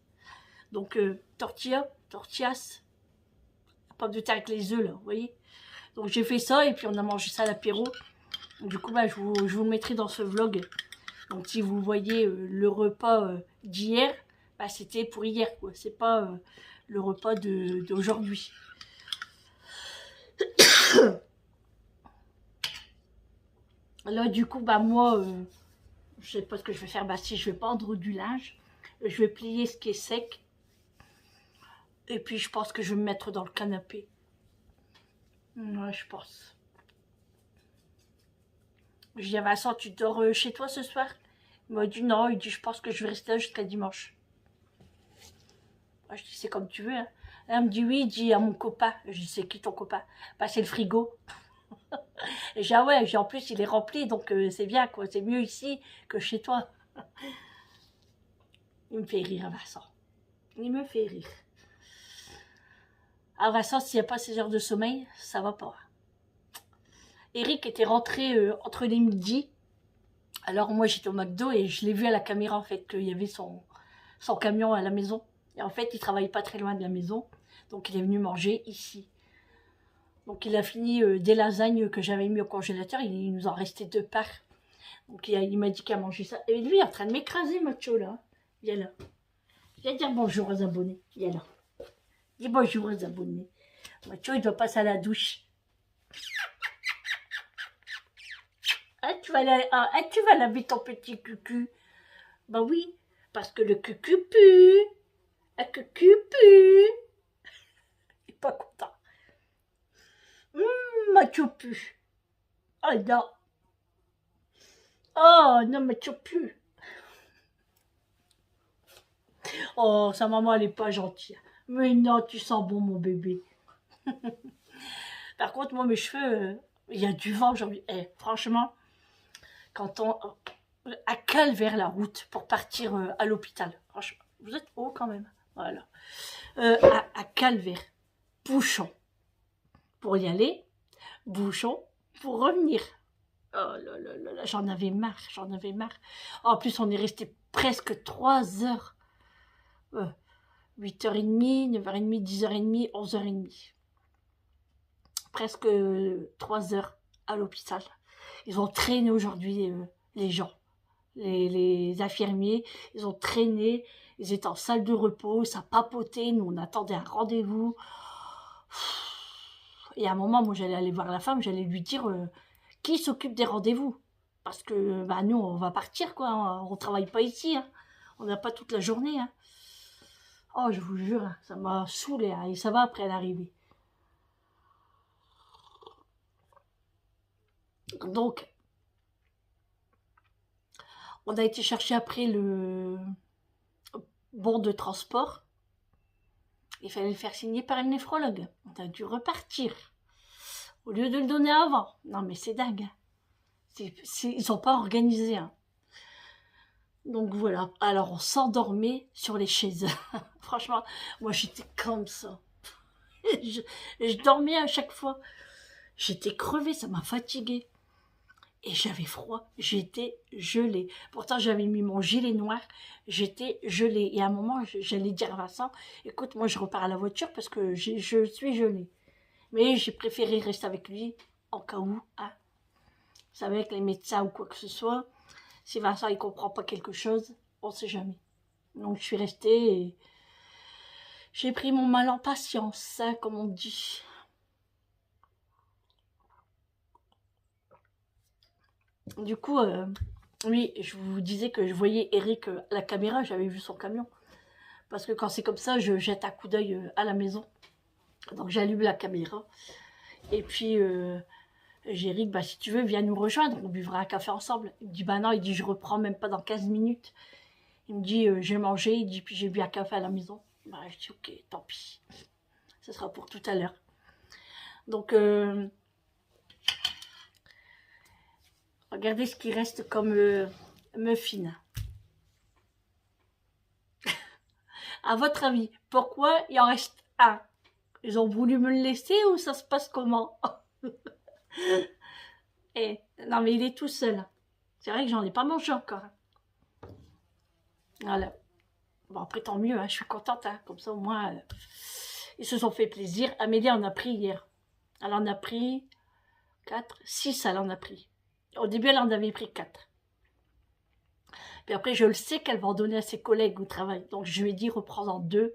Donc tortillas, pommes de terre avec les œufs là, vous voyez. Donc j'ai fait ça et puis on a mangé ça à l'apéro. Du coup, bah, je vous le mettrai dans ce vlog. Donc si vous voyez le repas d'hier, bah, c'était pour hier, quoi. C'est pas le repas d'aujourd'hui. Là, du coup, bah moi, je sais pas ce que je vais faire. Bah si je vais pendre du linge, je vais plier ce qui est sec. Et puis je pense que je vais me mettre dans le canapé. Ouais, je pense. Je dis à Vincent, tu dors chez toi ce soir? Il m'a dit non, il dit je pense que je vais rester là jusqu'à dimanche. Moi, je dis c'est comme tu veux. Hein. Elle me dit oui, il dit à mon copain. Je dis c'est qui ton copain? Bah c'est le frigo. Et j'ai ah ouais, j'ai en plus il est rempli donc c'est bien quoi, c'est mieux ici que chez toi. Il me fait rire Vincent. Il me fait rire. Ah Vincent, s'il n'y a pas ses heures de sommeil, ça va pas. Eric était rentré entre les midis. Alors moi j'étais au McDo et je l'ai vu à la caméra en fait qu'il y avait son camion à la maison. Et en fait il travaille pas très loin de la maison. Donc il est venu manger ici. Donc il a fini des lasagnes que j'avais mis au congélateur. Il nous en restait 2 parts. Donc il m'a dit qu'il a mangé ça. Et lui il est en train de m'écraser Macho là. Viens là. Viens dire bonjour aux abonnés. Viens là. Dis bonjour aux abonnés. Macho il doit passer à la douche. Ah, tu vas laver ton petit cucu. Bah oui, parce que le cucu pue. Un cucu pue. Il est pas content. Macho pue. Oh non. Oh non, Macho pue. Oh, sa maman, elle est pas gentille. Mais non, tu sens bon, mon bébé. Par contre, moi, mes cheveux, il y a du vent aujourd'hui. Eh, franchement, quand on... à Calvaire, la route pour partir à l'hôpital. Franchement, vous êtes haut quand même. Voilà. À Calvaire, bouchon pour y aller, bouchon pour revenir. Oh là là là là, j'en avais marre, j'en avais marre. En plus, on est resté presque 3 heures. 8h30, 9h30, 10h30, 11h30. Presque 3 heures à l'hôpital. Ils ont traîné aujourd'hui les gens, les infirmiers. Ils ont traîné, ils étaient en salle de repos, ça papotait, nous on attendait un rendez-vous. Et à un moment, moi j'allais aller voir la femme, j'allais lui dire qui s'occupe des rendez-vous. Parce que bah, nous on va partir quoi, hein, on travaille pas ici, hein. On n'a pas toute la journée. Hein. Oh je vous jure, hein, ça m'a saoulé hein, et ça va après l'arrivée. Donc, on a été chercher après le bon de transport. Il fallait le faire signer par une néphrologue. On a dû repartir. Au lieu de le donner avant. Non mais c'est dingue. Ils sont pas organisés. Hein. Donc voilà. Alors on s'endormait sur les chaises. Franchement, moi j'étais comme ça. je dormais à chaque fois. J'étais crevée, ça m'a fatiguée. Et j'avais froid, j'étais gelée. Pourtant, j'avais mis mon gilet noir, j'étais gelée. Et à un moment, j'allais dire à Vincent, écoute, moi, je repars à la voiture parce que je suis gelée. Mais j'ai préféré rester avec lui, en cas où, hein. Vous savez, avec les médecins ou quoi que ce soit, si Vincent, il comprend pas quelque chose, on ne sait jamais. Donc, je suis restée et j'ai pris mon mal en patience, hein, comme on dit. Du coup, oui, je vous disais que je voyais Eric à la caméra, j'avais vu son camion. Parce que quand c'est comme ça, je jette un coup d'œil à la maison. Donc j'allume la caméra. Et puis, j'ai Eric, bah, si tu veux, viens nous rejoindre, on buvra un café ensemble. Il me dit, bah non, il dit, je reprends même pas dans 15 minutes. Il me dit, j'ai mangé, il dit, puis j'ai bu un café à la maison. Bah, je dis, ok, tant pis. Ce sera pour tout à l'heure. Donc, regardez ce qui reste comme muffin. À votre avis, pourquoi il en reste un? Ils ont voulu me le laisser ou ça se passe comment? Et, non mais il est tout seul. C'est vrai que j'en ai pas mangé encore. Voilà. Bon après tant mieux, hein, je suis contente. Hein, comme ça au moins, ils se sont fait plaisir. Amélie en a pris hier. Elle en a pris 4, 6 elle en a pris. Au début elle en avait pris 4. Puis après je le sais qu'elle va en donner à ses collègues au travail. Donc je lui ai dit reprends-en 2.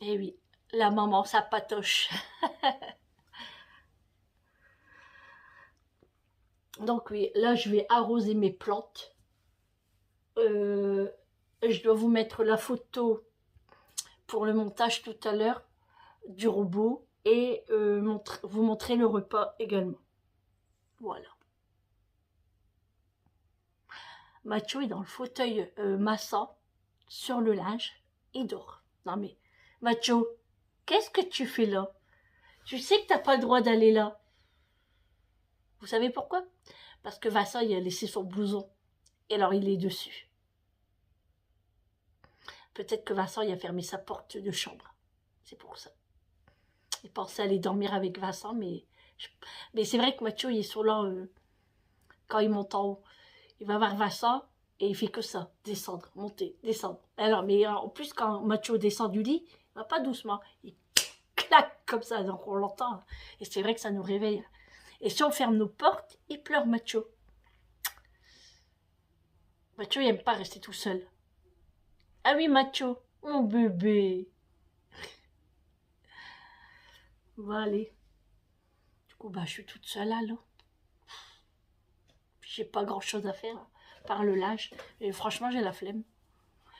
Et oui, la maman ça patoche. Donc oui, là je vais arroser mes plantes. Je dois vous mettre la photo pour le montage tout à l'heure du robot et vous montrer le repas également. Voilà. Macho est dans le fauteuil massant sur le linge, il dort. Non mais, Macho, qu'est-ce que tu fais là? Tu sais que t'as pas le droit d'aller là. Vous savez pourquoi? Parce que Vincent, il a laissé son blouson. Et alors, il est dessus. Peut-être que Vincent, il a fermé sa porte de chambre. C'est pour ça. Il pensait aller dormir avec Vincent, mais c'est vrai que Macho, il est sur là quand il monte en haut. Il va voir Vincent et il fait que ça. Descendre, monter, descendre. Alors, mais en plus, quand Macho descend du lit, il va pas doucement. Il claque comme ça, donc on l'entend. Et c'est vrai que ça nous réveille. Et si on ferme nos portes, il pleure Macho. Macho, il aime pas rester tout seul. Ah oui, Macho, mon bébé. Bon, allez. Du coup, bah, je suis toute seule là. J'ai pas grand chose à faire, par le linge. Et franchement, j'ai la flemme.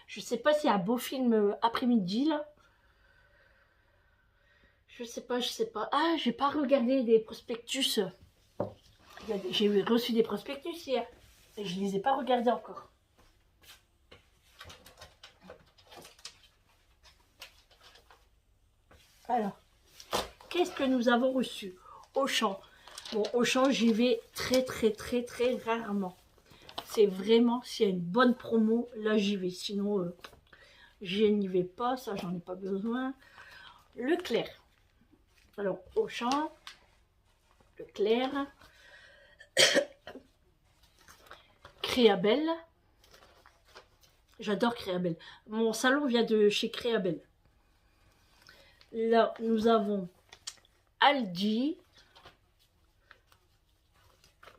Je sais pas s'il y a un beau film après-midi, là. Je sais pas, je sais pas. Ah, j'ai pas regardé des prospectus. J'ai reçu des prospectus hier. Et je les ai pas regardés encore. Alors, qu'est-ce que nous avons reçu? Auchan. Bon, Auchan, j'y vais très rarement. C'est vraiment, s'il y a une bonne promo, là j'y vais. Sinon, je n'y vais pas, ça j'en ai pas besoin. Leclerc. Alors, Auchan, Leclerc, Créabel. J'adore Créabel. Mon salon vient de chez Créabel. Là, nous avons Aldi,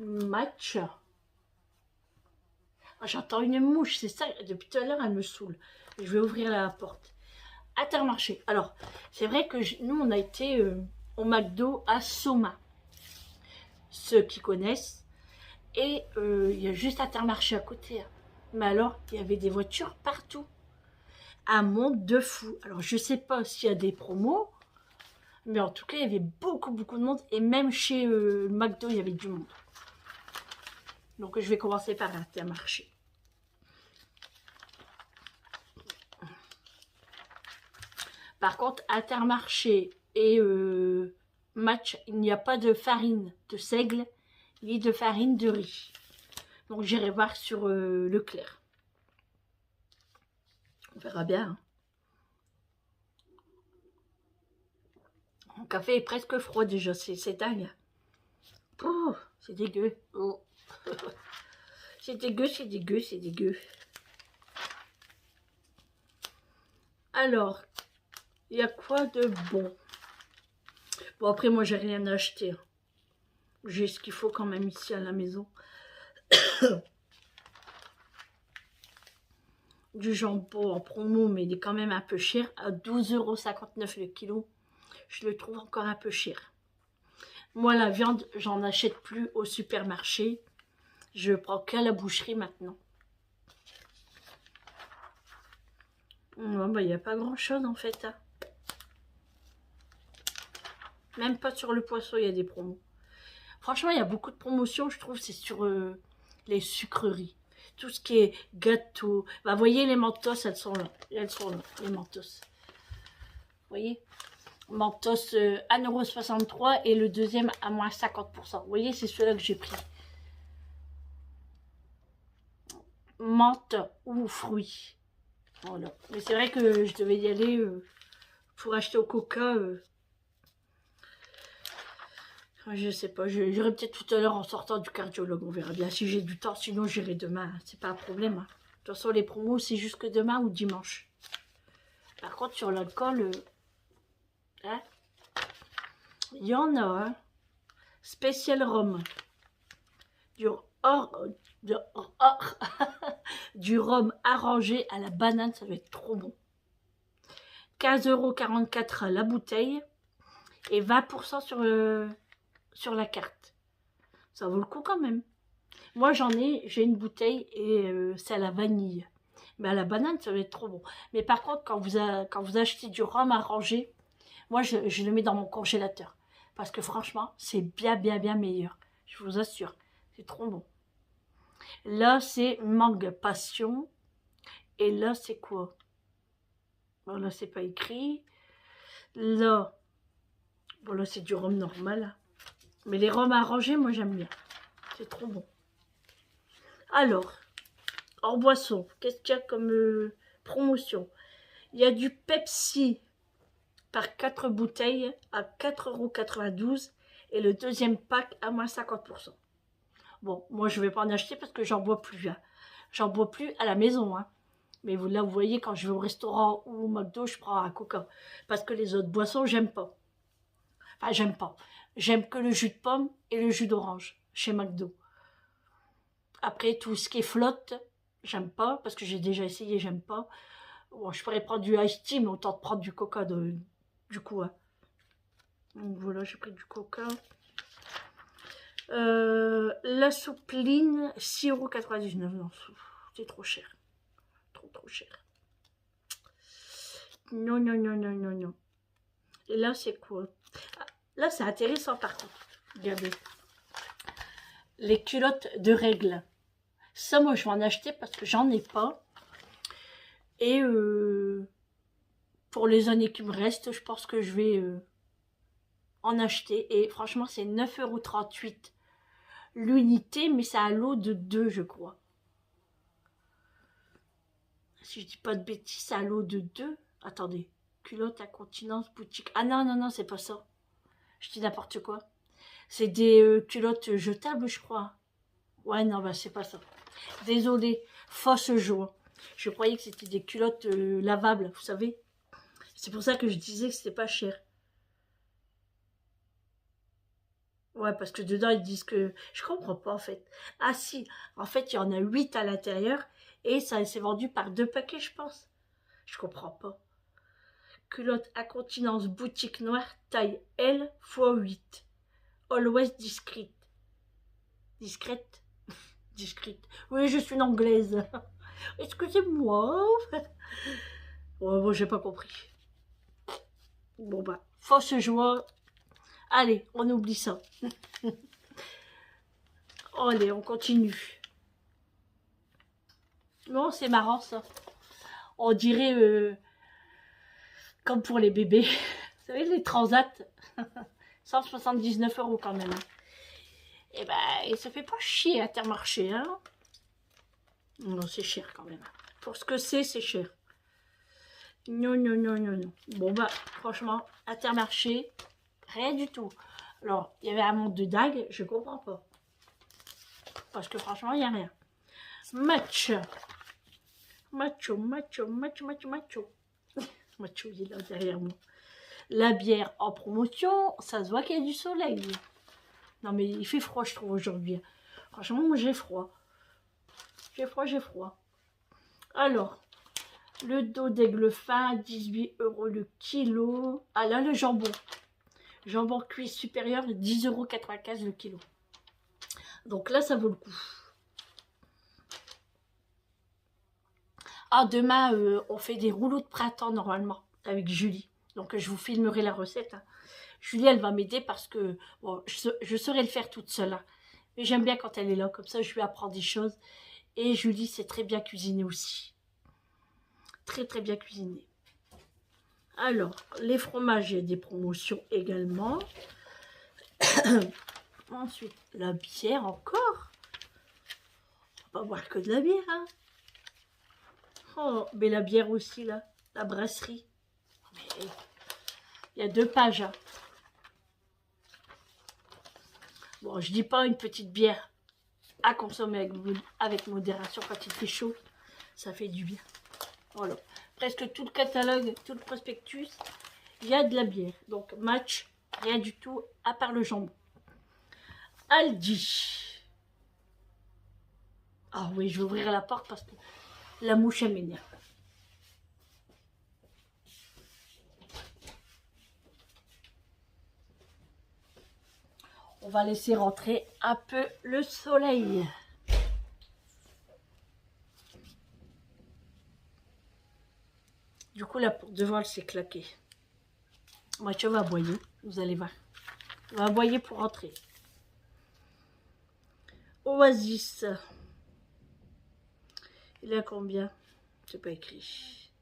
Match. Ah, j'entends une mouche, c'est ça, depuis tout à l'heure, elle me saoule. Je vais ouvrir la porte. Intermarché. Alors, c'est vrai que nous, on a été au McDo à Soma. Ceux qui connaissent. Et il y a juste Intermarché à côté. Hein. Mais alors, il y avait des voitures partout. Un monde de fou. Alors, je sais pas s'il y a des promos. Mais en tout cas, il y avait beaucoup de monde. Et même chez McDo, il y avait du monde. Donc, je vais commencer par Intermarché. Par contre, Intermarché et Match, il n'y a pas de farine de seigle, ni de farine de riz. Donc, j'irai voir sur Leclerc. On verra bien. Hein. Mon café est presque froid déjà, c'est dingue. Oh, c'est dégueu. Oh. C'est dégueu. Alors, il y a quoi de bon? Bon, après, moi, j'ai rien à acheter. J'ai ce qu'il faut quand même ici à la maison. Du jambon en promo, mais il est quand même un peu cher. À 12,59 € le kilo. Je le trouve encore un peu cher. Moi, la viande, j'en achète plus au supermarché. Je prends qu'à la boucherie maintenant. Bah, il n'y a pas grand-chose en fait. Hein. Même pas sur le poisson, il y a des promos. Franchement, il y a beaucoup de promotions, je trouve, c'est sur les sucreries. Tout ce qui est gâteau. Bah, vous voyez, les mentos, elles sont là. Elles sont là, les mentos. Vous voyez? Mentos 1,63 € et le deuxième à moins 50%. Vous voyez, c'est celui-là que j'ai pris. Menthe ou fruits. Voilà. Mais c'est vrai que je devais y aller pour acheter au coca. Je sais pas, j'irai peut-être tout à l'heure en sortant du cardiologue. On verra bien si j'ai du temps. Sinon, j'irai demain. C'est pas un problème. Hein. De toute façon, les promos, c'est jusque demain ou dimanche. Par contre, sur l'alcool, hein, il y en a. Hein. Spécial rhum. Du rhum arrangé à la banane, ça va être trop bon. 15,44 € la bouteille et 20% sur la carte. Ça vaut le coup quand même. Moi j'ai une bouteille et c'est à la vanille. Mais à la banane, ça va être trop bon. Mais par contre, quand vous achetez du rhum arrangé, moi je le mets dans mon congélateur. Parce que franchement, c'est bien meilleur. Je vous assure, c'est trop bon. Là, c'est mangue passion. Et là, c'est quoi? Bon, là, c'est pas écrit. Là, bon, là, c'est du rhum normal. Mais les rhums arrangés, moi, j'aime bien. C'est trop bon. Alors, en boisson, qu'est-ce qu'il y a comme promotion? Il y a du Pepsi par 4 bouteilles à 4,92 € et le deuxième pack à moins 50%. Bon, moi, je vais pas en acheter parce que j'en bois plus. Hein. J'en bois plus à la maison. Hein. Mais là, vous voyez, quand je vais au restaurant ou au McDo, je prends un coca. Parce que les autres boissons, j'aime pas. Enfin, j'aime pas. J'aime que le jus de pomme et le jus d'orange chez McDo. Après, tout ce qui est flotte, j'aime pas. Parce que j'ai déjà essayé, j'aime pas. Bon, je pourrais prendre du iced tea, mais autant de prendre du coca du coup. Hein. Donc voilà, j'ai pris du coca. La soupline, 6,99 €. Non, c'est trop cher. Trop cher. Non. Et là, c'est quoi? Ah, là, c'est intéressant par contre. Regardez. Les culottes de règles. Ça, moi, je vais en acheter parce que j'en ai pas. Et pour les années qui me restent, je pense que je vais en acheter. Et franchement, c'est 9,38 € l'unité, mais c'est à l'eau de 2, je crois. Si je dis pas de bêtises, c'est à l'eau de 2. Attendez. Culotte incontinence boutique. Ah non, c'est pas ça. Je dis n'importe quoi. C'est des culottes jetables, je crois. Ouais, non, bah c'est pas ça. Désolée, fausse joie. Je croyais que c'était des culottes lavables, vous savez. C'est pour ça que je disais que c'était pas cher. Ouais, parce que dedans, ils disent que... Je comprends pas, en fait. Ah si, en fait, il y en a 8 à l'intérieur. Et ça s'est vendu par 2 paquets, je pense. Je comprends pas. Culotte incontinence boutique noire, taille L x 8. Always discrète. Discrète. Oui, je suis une anglaise. Excusez-moi. Oh, bon, j'ai pas compris. Bon, bah, fausse joie. Allez, on oublie ça. Allez, on continue. Non, c'est marrant, ça. On dirait, comme pour les bébés. Vous savez, les transats. 179 € quand même. Et ben, ça fait pas chier Intermarché, hein. Non, c'est cher quand même. Pour ce que c'est cher. Non. Bon, bah, franchement, Intermarché, rien du tout. Alors, il y avait un monde de dingue, je comprends pas. Parce que franchement, il n'y a rien. Macho, il est là derrière moi. La bière en promotion, ça se voit qu'il y a du soleil. Non, mais il fait froid, je trouve, aujourd'hui. Franchement, moi, j'ai froid. J'ai froid. Alors, le dos d'aigle fin, 18 € le kilo. Ah là, le jambon. Jambon cuit supérieur, 10,95 € le kilo. Donc là, ça vaut le coup. Ah, demain, on fait des rouleaux de printemps, normalement, avec Julie. Donc, je vous filmerai la recette. Hein. Julie, elle va m'aider parce que bon, je saurais le faire toute seule. Hein. Mais j'aime bien quand elle est là. Comme ça, je lui apprends des choses. Et Julie sait très bien cuisiner aussi. Très bien cuisiner. Alors, les fromages, il y a des promotions également. Ensuite, la bière encore. On va pas boire que de la bière, hein. Oh, mais la bière aussi, là. La brasserie. Mais il y a 2 pages, hein. Bon, je dis pas une petite bière à consommer avec modération quand il fait chaud. Ça fait du bien. Voilà. Presque tout le catalogue, tout le prospectus, il y a de la bière. Donc, match, rien du tout, à part le jambon. Aldi. Ah oui, je vais ouvrir la porte parce que la mouche, elle m'énerve. On va laisser rentrer un peu le soleil. Du coup, là, pour devant, elle s'est claquée. Mathieu va aboyer, vous allez voir. On va aboyer pour rentrer. Oasis. Il a combien? C'est pas écrit.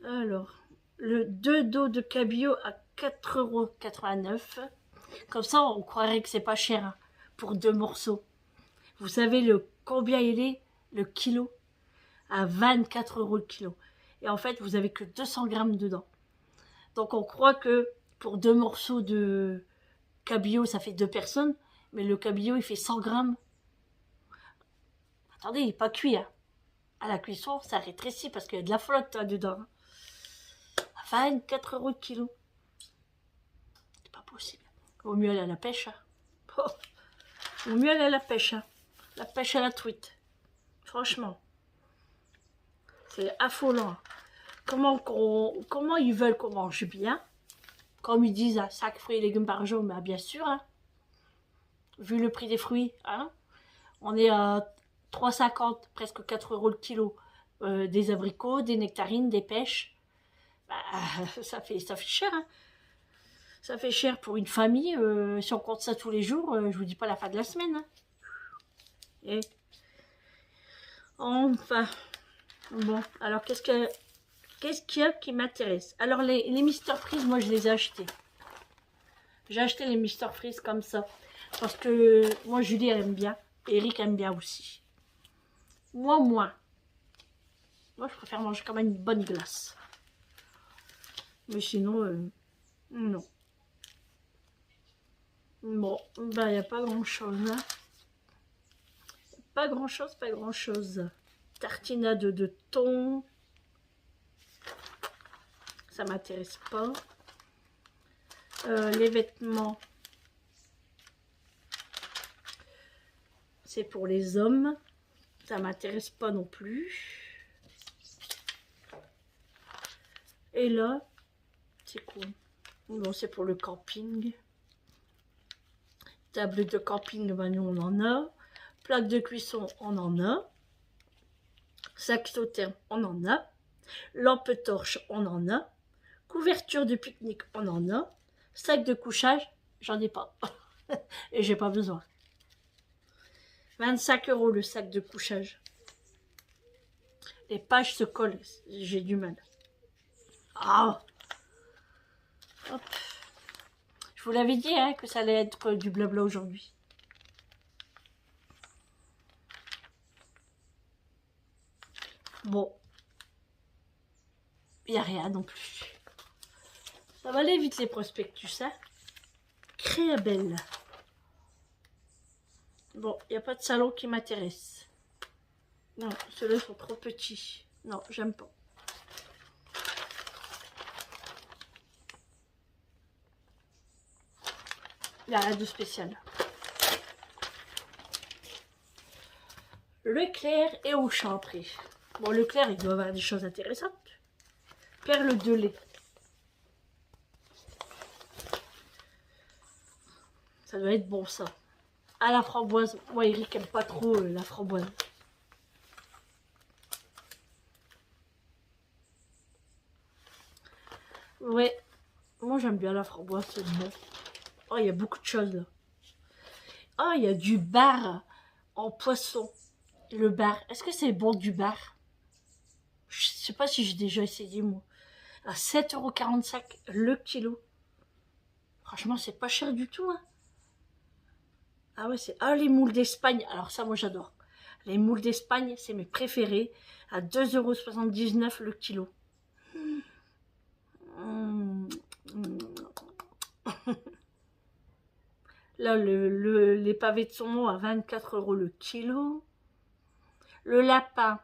Alors, le 2 dos de cabillaud à 4,89 €. Comme ça, on croirait que c'est pas cher, hein, pour 2 morceaux. Vous savez combien il est, le kilo? À 24 € le kilo. Et en fait, vous avez que 200 grammes dedans. Donc, on croit que pour 2 morceaux de cabillaud, ça fait 2 personnes. Mais le cabillaud, il fait 100 grammes. Attendez, il n'est pas cuit, hein. À la cuisson, ça rétrécit parce qu'il y a de la flotte là dedans. 24 € le kilo. C'est pas possible. Vaut mieux aller à la pêche, hein. Oh. Vaut mieux aller à la pêche, hein. La pêche à la truite. Franchement. C'est affolant. Comment ils veulent qu'on mange bien? Comme ils disent, 5 fruits et légumes par jour, mais bien sûr, hein. Vu le prix des fruits, hein, on est à 3,50, presque 4 € le kilo. Des abricots, des nectarines, des pêches. Bah, ça fait cher, hein. Ça fait cher pour une famille. Si on compte ça tous les jours, je vous dis pas la fin de la semaine, hein. Et enfin, bon, alors qu'est-ce qu'il y a qui m'intéresse? Alors les Mister Freeze, moi je les ai achetés. J'ai acheté les Mister Freeze comme ça. Parce que moi Julie elle aime bien. Eric aime bien aussi. Moi moins. Moi je préfère manger quand même une bonne glace. Mais sinon, non. Bon, ben il n'y a pas grand chose, hein. Pas grand chose, pas grand chose. Tartinade de thon. Ça m'intéresse pas. Les vêtements. C'est pour les hommes. Ça m'intéresse pas non plus. Et là, c'est quoi? Bon, c'est pour le camping. Table de camping, ben nous on en a. Plaque de cuisson, on en a. Sac sauterne, on en a. Lampe torche, on en a. Couverture de pique-nique, on en a. Sac de couchage, j'en ai pas. Et j'ai pas besoin. 25 € le sac de couchage. Les pages se collent, j'ai du mal. Ah. Hop. Je vous l'avais dit, hein, que ça allait être du blabla aujourd'hui. Bon. Il n'y a rien non plus. Ça va aller vite les prospectus, hein. Créabelle. Bon, il n'y a pas de salon qui m'intéresse. Non, ceux-là sont trop petits. Non, j'aime pas. Il n'y a rien de spécial. Leclerc et Auchan après. Bon, Leclerc, il doit avoir des choses intéressantes. Perles de lait. Ça doit être bon, ça. À la framboise. Moi, Eric aime pas trop la framboise. Ouais. Moi, j'aime bien la framboise, c'est bon. Oh, il y a beaucoup de choses, là. Oh, il y a du bar en poisson. Le bar. Est-ce que c'est bon, du bar? sais pas si j'ai déjà essayé, moi. À 7,45 € le kilo. Franchement, c'est pas cher du tout, hein. Ah ouais, c'est... Ah, les moules d'Espagne. Alors ça, moi, j'adore. Les moules d'Espagne, c'est mes préférés. À 2,79 € le kilo. Mmh. Là, les pavés de saumon à 24 € le kilo. Le lapin,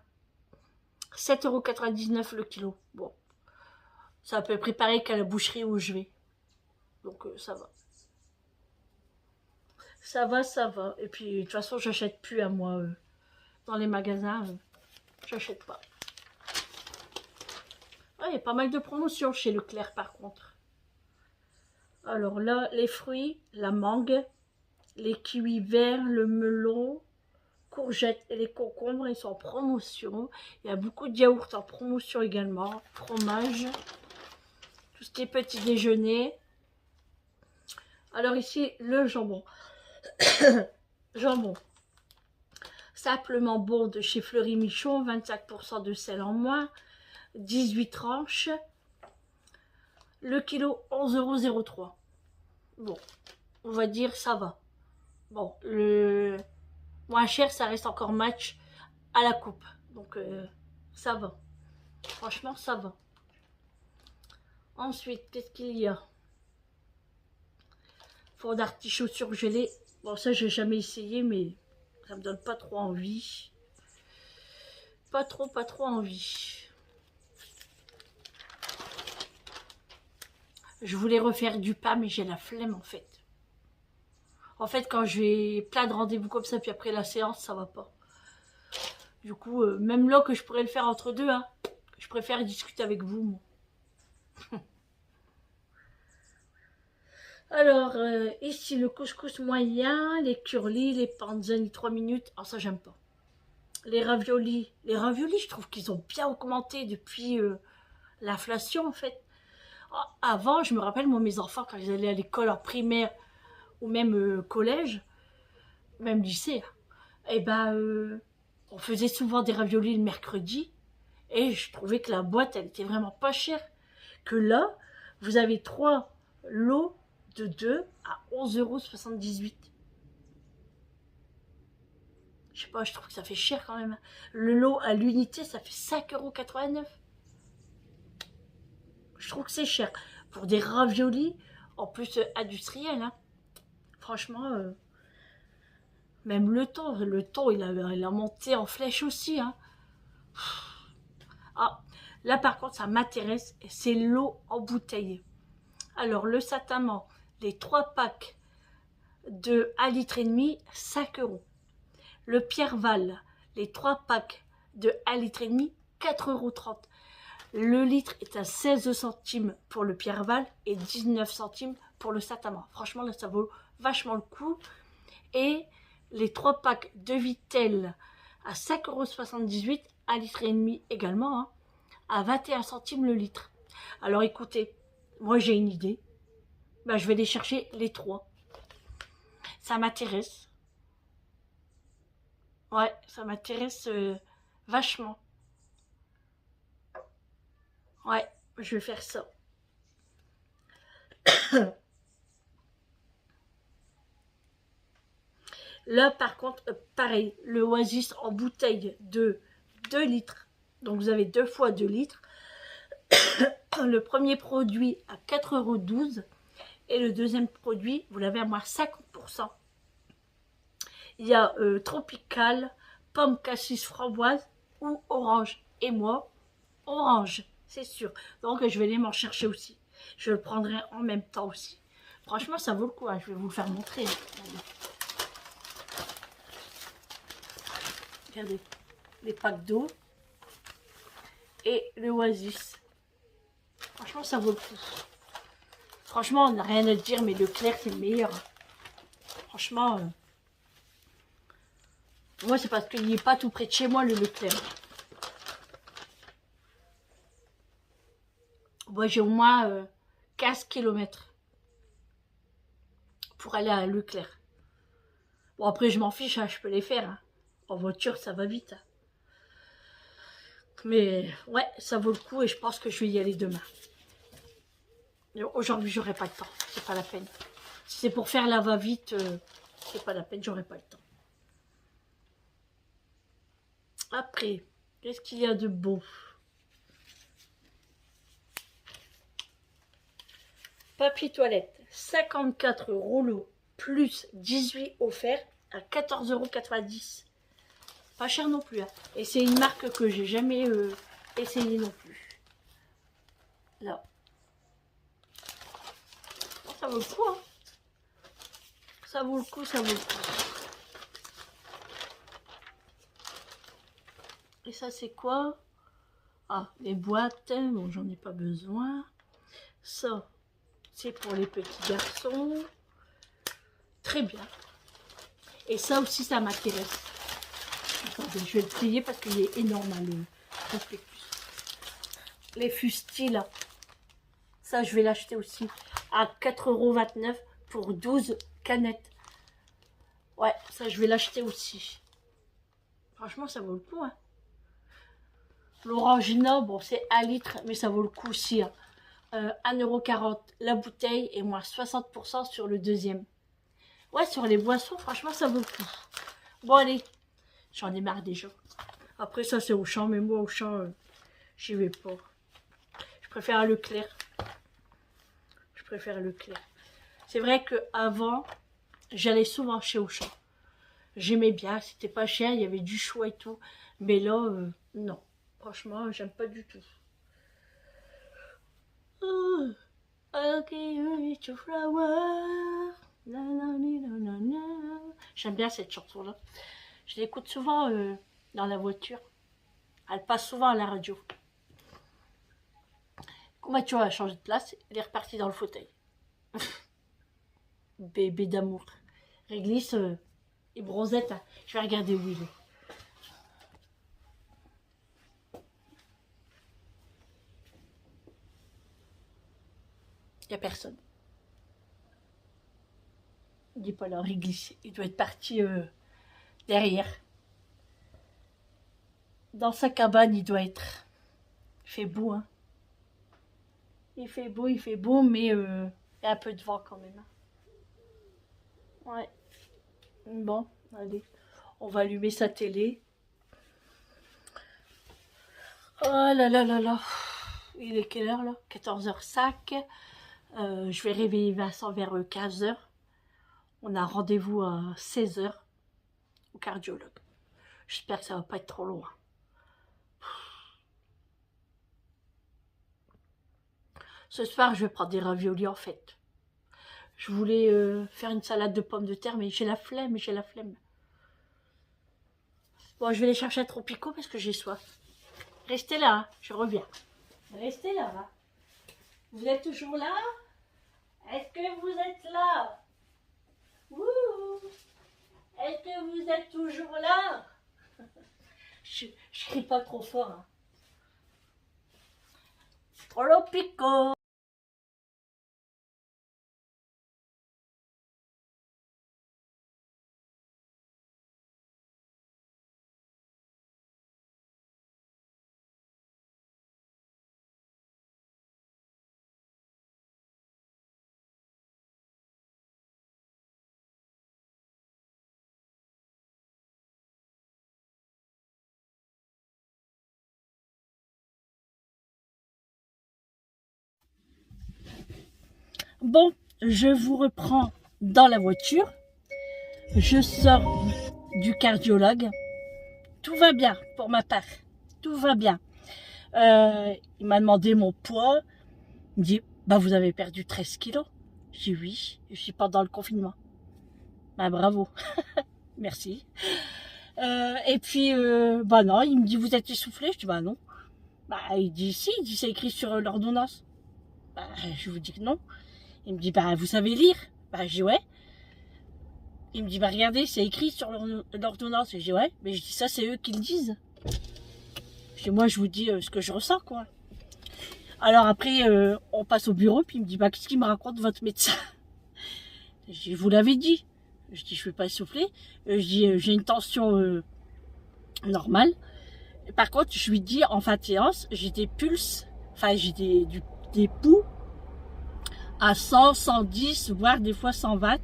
7,99 € le kilo. Bon, c'est à peu près pareil qu'à la boucherie où je vais. Donc, ça va. Ça va, ça va. Et puis, de toute façon, j'achète plus à moi. Dans les magasins, j'achète pas. Ah, il y a pas mal de promotions chez Leclerc, par contre. Alors là, les fruits, la mangue, les kiwis verts, le melon, courgettes et les concombres, ils sont en promotion. Il y a beaucoup de yaourts en promotion également. Fromage, tout ce qui est petit déjeuner. Alors ici, le jambon. Jambon. Simplement bon de chez Fleury Michon, 25% de sel en moins, 18 tranches. Le kilo, 11,03 €. Bon, on va dire ça va. Bon, le moins cher, ça reste encore match à la coupe. Donc, ça va. Franchement, ça va. Ensuite, qu'est-ce qu'il y a? Fond d'artichaut surgelé. Bon, ça, j'ai jamais essayé, mais ça me donne pas trop envie. Pas trop envie. Je voulais refaire du pain, mais j'ai la flemme, en fait. En fait, quand j'ai plein de rendez-vous comme ça, puis après la séance, ça va pas. Du coup, même là que je pourrais le faire entre deux, hein, je préfère discuter avec vous, moi. Alors, ici, le couscous moyen, les curlis, les panzani 3 minutes. Ah, ça, j'aime pas. Les raviolis, je trouve qu'ils ont bien augmenté depuis l'inflation, en fait. Avant, je me rappelle, moi, mes enfants, quand ils allaient à l'école en primaire ou même collège, même lycée, eh ben, on faisait souvent des raviolis le mercredi et je trouvais que la boîte, elle était vraiment pas chère. Que là, vous avez 3 lots de 2 à 11,78 €. Je sais pas, je trouve que ça fait cher quand même. Le lot à l'unité, ça fait 5,89 €. Je trouve que c'est cher. Pour des raviolis, en plus industriels, hein. Franchement, même le thon, il a monté en flèche aussi, hein. Ah, là par contre, ça m'intéresse, c'est l'eau en bouteille. Alors, le Satamand, les 3 packs de 1,5 litre, 5 €. Le Pierreval, les 3 packs de 1,5 litre, 4,30 €. Le litre est à 16 centimes pour le Pierreval et 19 centimes pour le Satamand. Franchement, là, ça vaut vachement le coup. Et les 3 packs de Vittel à 5,78 €, 1,5 litre également, hein, à 21 centimes le litre. Alors écoutez, moi j'ai une idée. Ben, je vais les chercher les 3. Ça m'intéresse. Ouais, ça m'intéresse vachement. Ouais, je vais faire ça. Là, par contre, pareil, le Oasis en bouteille de 2 litres. Donc, vous avez 2 fois 2 litres. Le premier produit à 4,12 € et le deuxième produit, vous l'avez à moins 50%. Il y a tropical, pomme, cassis, framboise ou orange. Et moi, orange, c'est sûr. Donc, je vais aller m'en chercher aussi. Je le prendrai en même temps aussi. Franchement, ça vaut le coup, hein. Je vais vous le faire montrer. Regardez, les packs d'eau et le Oasis. Franchement, ça vaut le coup. Franchement, on n'a rien à dire, mais Leclerc, c'est le meilleur. Franchement, moi, c'est parce qu'il n'est pas tout près de chez moi, le Leclerc. Moi, j'ai au moins 15 km pour aller à Leclerc. Bon, après, je m'en fiche, hein, je peux les faire. Hein. En voiture, ça va vite. Hein. Mais ouais, ça vaut le coup et je pense que je vais y aller demain. Aujourd'hui, j'aurai pas le temps. C'est pas la peine. Si c'est pour faire la va-vite, c'est pas la peine, j'aurai pas le temps. Après, qu'est-ce qu'il y a de beau? Papier toilette, 54 rouleaux plus 18 offerts à 14,90 €. Pas cher non plus. Hein. Et c'est une marque que j'ai jamais essayé non plus. Là. Ça vaut le coup. Hein. Ça vaut le coup, ça vaut le coup. Et ça, c'est quoi? Ah, les boîtes. Bon, j'en ai pas besoin. Ça, c'est pour les petits garçons. Très bien. Et ça aussi, ça m'intéresse. Attendez, je vais le plier parce qu'il est énorme, hein, le prospectus. Les fusils, là. Ça, je vais l'acheter aussi à 4,29 € pour 12 canettes. Ouais, ça, je vais l'acheter aussi. Franchement, ça vaut le coup. Hein. L'Orangina, bon, c'est 1 litre, mais ça vaut le coup aussi. Hein. 1,40 € la bouteille et moins 60% sur le deuxième. Ouais, sur les boissons, franchement, ça vaut le coup. Bon, allez, j'en ai marre déjà. Après, ça, c'est Auchan, mais moi, Auchan, j'y vais pas. Je préfère Leclerc. Je préfère Leclerc. C'est vrai qu'avant, j'allais souvent chez Auchan. J'aimais bien, c'était pas cher, il y avait du choix et tout. Mais là, non. Franchement, j'aime pas du tout. Oh, ok, it's a flower. J'aime bien cette chanson-là. Je l'écoute souvent dans la voiture. Elle passe souvent à la radio. Quand Mathieu a changé de place, il est reparti dans le fauteuil. Bébé d'amour. Réglisse et bronzette. Hein. Je vais regarder où il est. Il n'y a personne. Il n'est pas là, Réglisse. Il doit être parti derrière. Dans sa cabane, il doit être. Il fait beau, hein. Il fait beau, mais il y a un peu de vent quand même. Ouais. Bon, allez. On va allumer sa télé. Oh là là là là. Il est quelle heure là? 14h05. Je vais réveiller Vincent vers 15h. On a rendez-vous à 16h au cardiologue. J'espère que ça va pas être trop loin. Ce soir, je vais prendre des raviolis en fait. Je voulais faire une salade de pommes de terre, mais j'ai la flemme, Bon, je vais aller chercher un Tropico parce que j'ai soif. Restez là, hein, je reviens. Restez là. Hein. Vous êtes toujours là? Est-ce que vous êtes là? Wouhou! Est-ce que vous êtes toujours là? Je crie pas trop fort. Hein. Tropico! Bon, je vous reprends dans la voiture. Je sors du cardiologue. Tout va bien pour ma part. Tout va bien. Il m'a demandé mon poids. Il me dit, bah vous avez perdu 13 kilos. J'ai dit oui, je suis pendant le confinement. Bah bravo. Merci. Et puis, bah non, il me dit, vous êtes essoufflé? Je dis, bah non. Bah il dit, si, il dit, c'est écrit sur l'ordonnance. Bah je vous dis que non. Il me dit, bah vous savez lire? Bah je dis, ouais. Il me dit, bah regardez, c'est écrit sur l'ordonnance. Je dis, ouais, mais je dis, ça c'est eux qui le disent. Je dis, moi je vous dis ce que je ressens, quoi. Alors après, on passe au bureau, puis il me dit, bah qu'est-ce qu'il me raconte votre médecin? Je dis, vous l'avez dit. Je dis, je ne vais pas essouffler. Je dis, j'ai une tension normale. Par contre, je lui dis en fin de séance, j'ai des pulses, enfin j'ai des pouls à 100, 110, voire des fois 120.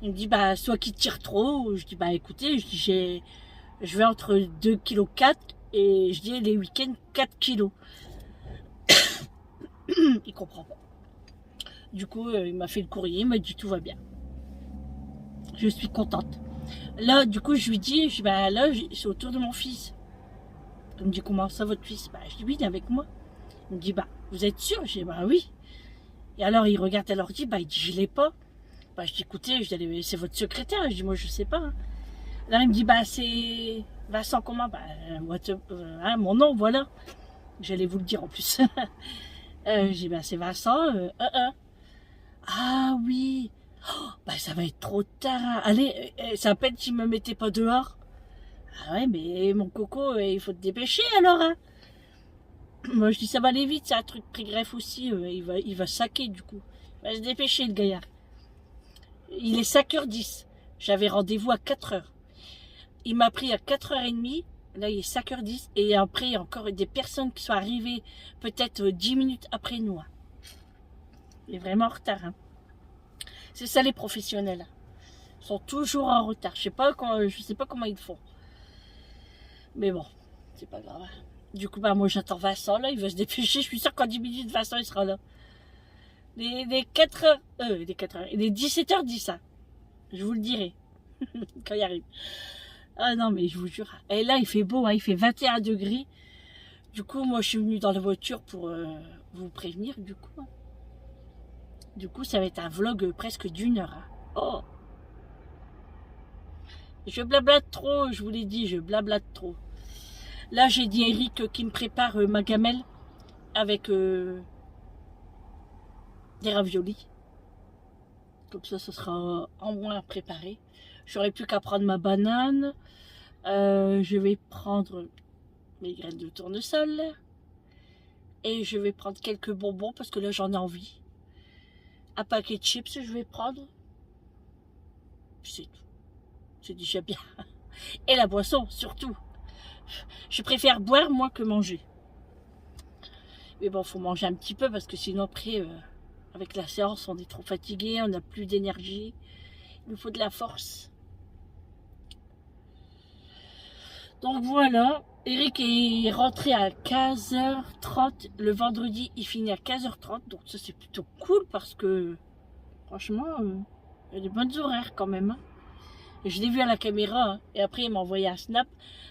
Il me dit, bah, soit qu'il tire trop. Je dis, bah, écoutez, je vais entre 2,4 kg et je dis les week-ends 4 kilos. Il comprend pas. Du coup, il m'a fait le courrier, il m'a dit tout va bien. Je suis contente. Là, du coup, je lui dis, bah là, c'est autour de mon fils. Il me dit, comment ça, votre fils? Bah, je dis, oui, il est avec moi. Il me dit, bah, vous êtes sûr? Je dis, bah oui. Et alors, il regarde à l'ordi, bah, il dit, je l'ai pas. Bah, je dis, écoutez, c'est votre secrétaire. Je dis, moi, je sais pas. Hein. Alors, il me dit, bah, c'est Vincent, comment? Bah, hein, mon nom, voilà. J'allais vous le dire en plus. Je dis, bah, c'est Vincent. Ah oui. Oh, bah, ça va être trop tard. Hein. Allez, c'est à peine s'il me mettait pas dehors. Ah ouais, mais mon coco, il faut te dépêcher alors. Hein. Moi, je dis, ça va aller vite. C'est un truc pré-greffe aussi. Il va saquer du coup. Il va se dépêcher, le gaillard. Il est 5h10. J'avais rendez-vous à 4h. Il m'a pris à 4h30. Là, il est 5h10. Et après, il y a encore des personnes qui sont arrivées peut-être 10 minutes après nous. Hein. Il est vraiment en retard. Hein. C'est ça, les professionnels. Ils sont toujours en retard. Je sais pas comment ils font. Mais bon, c'est pas grave. Du coup, bah, moi, j'attends Vincent. Là, il va se dépêcher. Je suis sûre qu'en 10 minutes, Vincent, il sera là. Les 4h... les 17h10, hein. Je vous le dirai. Quand il arrive. Ah non, mais je vous jure. Et là, il fait beau, hein, il fait 21 degrés. Du coup, moi, je suis venue dans la voiture pour vous prévenir, du coup. Hein. Du coup, ça va être un vlog presque d'1 heure. Hein. Oh! Je blablate trop, je vous l'ai dit, je blablate trop. Là, j'ai dit à Eric qui me prépare ma gamelle avec des raviolis. Comme ça sera en moins préparé. J'aurai plus qu'à prendre ma banane. Je vais prendre mes graines de tournesol. Et je vais prendre quelques bonbons parce que là, j'en ai envie. Un paquet de chips, je vais prendre. C'est tout. C'est déjà bien. Et la boisson, surtout. Je préfère boire moins que manger. Mais bon, faut manger un petit peu parce que sinon après, avec la séance, on est trop fatigué, on n'a plus d'énergie. Il nous faut de la force. Donc voilà, Eric est rentré à 15h30. Le vendredi, il finit à 15h30. Donc ça, c'est plutôt cool parce que, franchement, il y a des bonnes horaires quand même. Hein. Je l'ai vu à la caméra. Hein, et après, il m'a envoyé un snap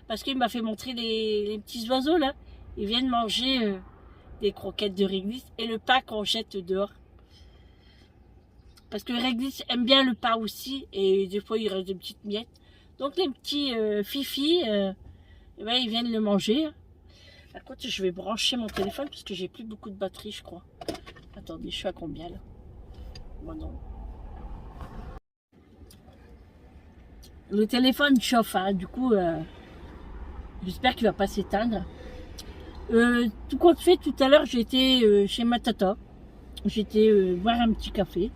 parce qu'il m'a fait montrer les petits oiseaux là. Ils viennent manger des croquettes de réglisse et le pain qu'on jette dehors. Parce que réglisse aime bien le pain aussi. Et des fois, il reste des petites miettes. Donc les petits fifis, eh ben, ils viennent le manger. Par contre, je vais brancher mon téléphone parce que j'ai plus beaucoup de batterie, je crois. Attendez, je suis à combien là? Bon, non. Le téléphone chauffe, hein, du coup, j'espère qu'il va pas s'éteindre. Tout compte fait, tout à l'heure, j'étais chez ma tata. J'étais boire un petit café.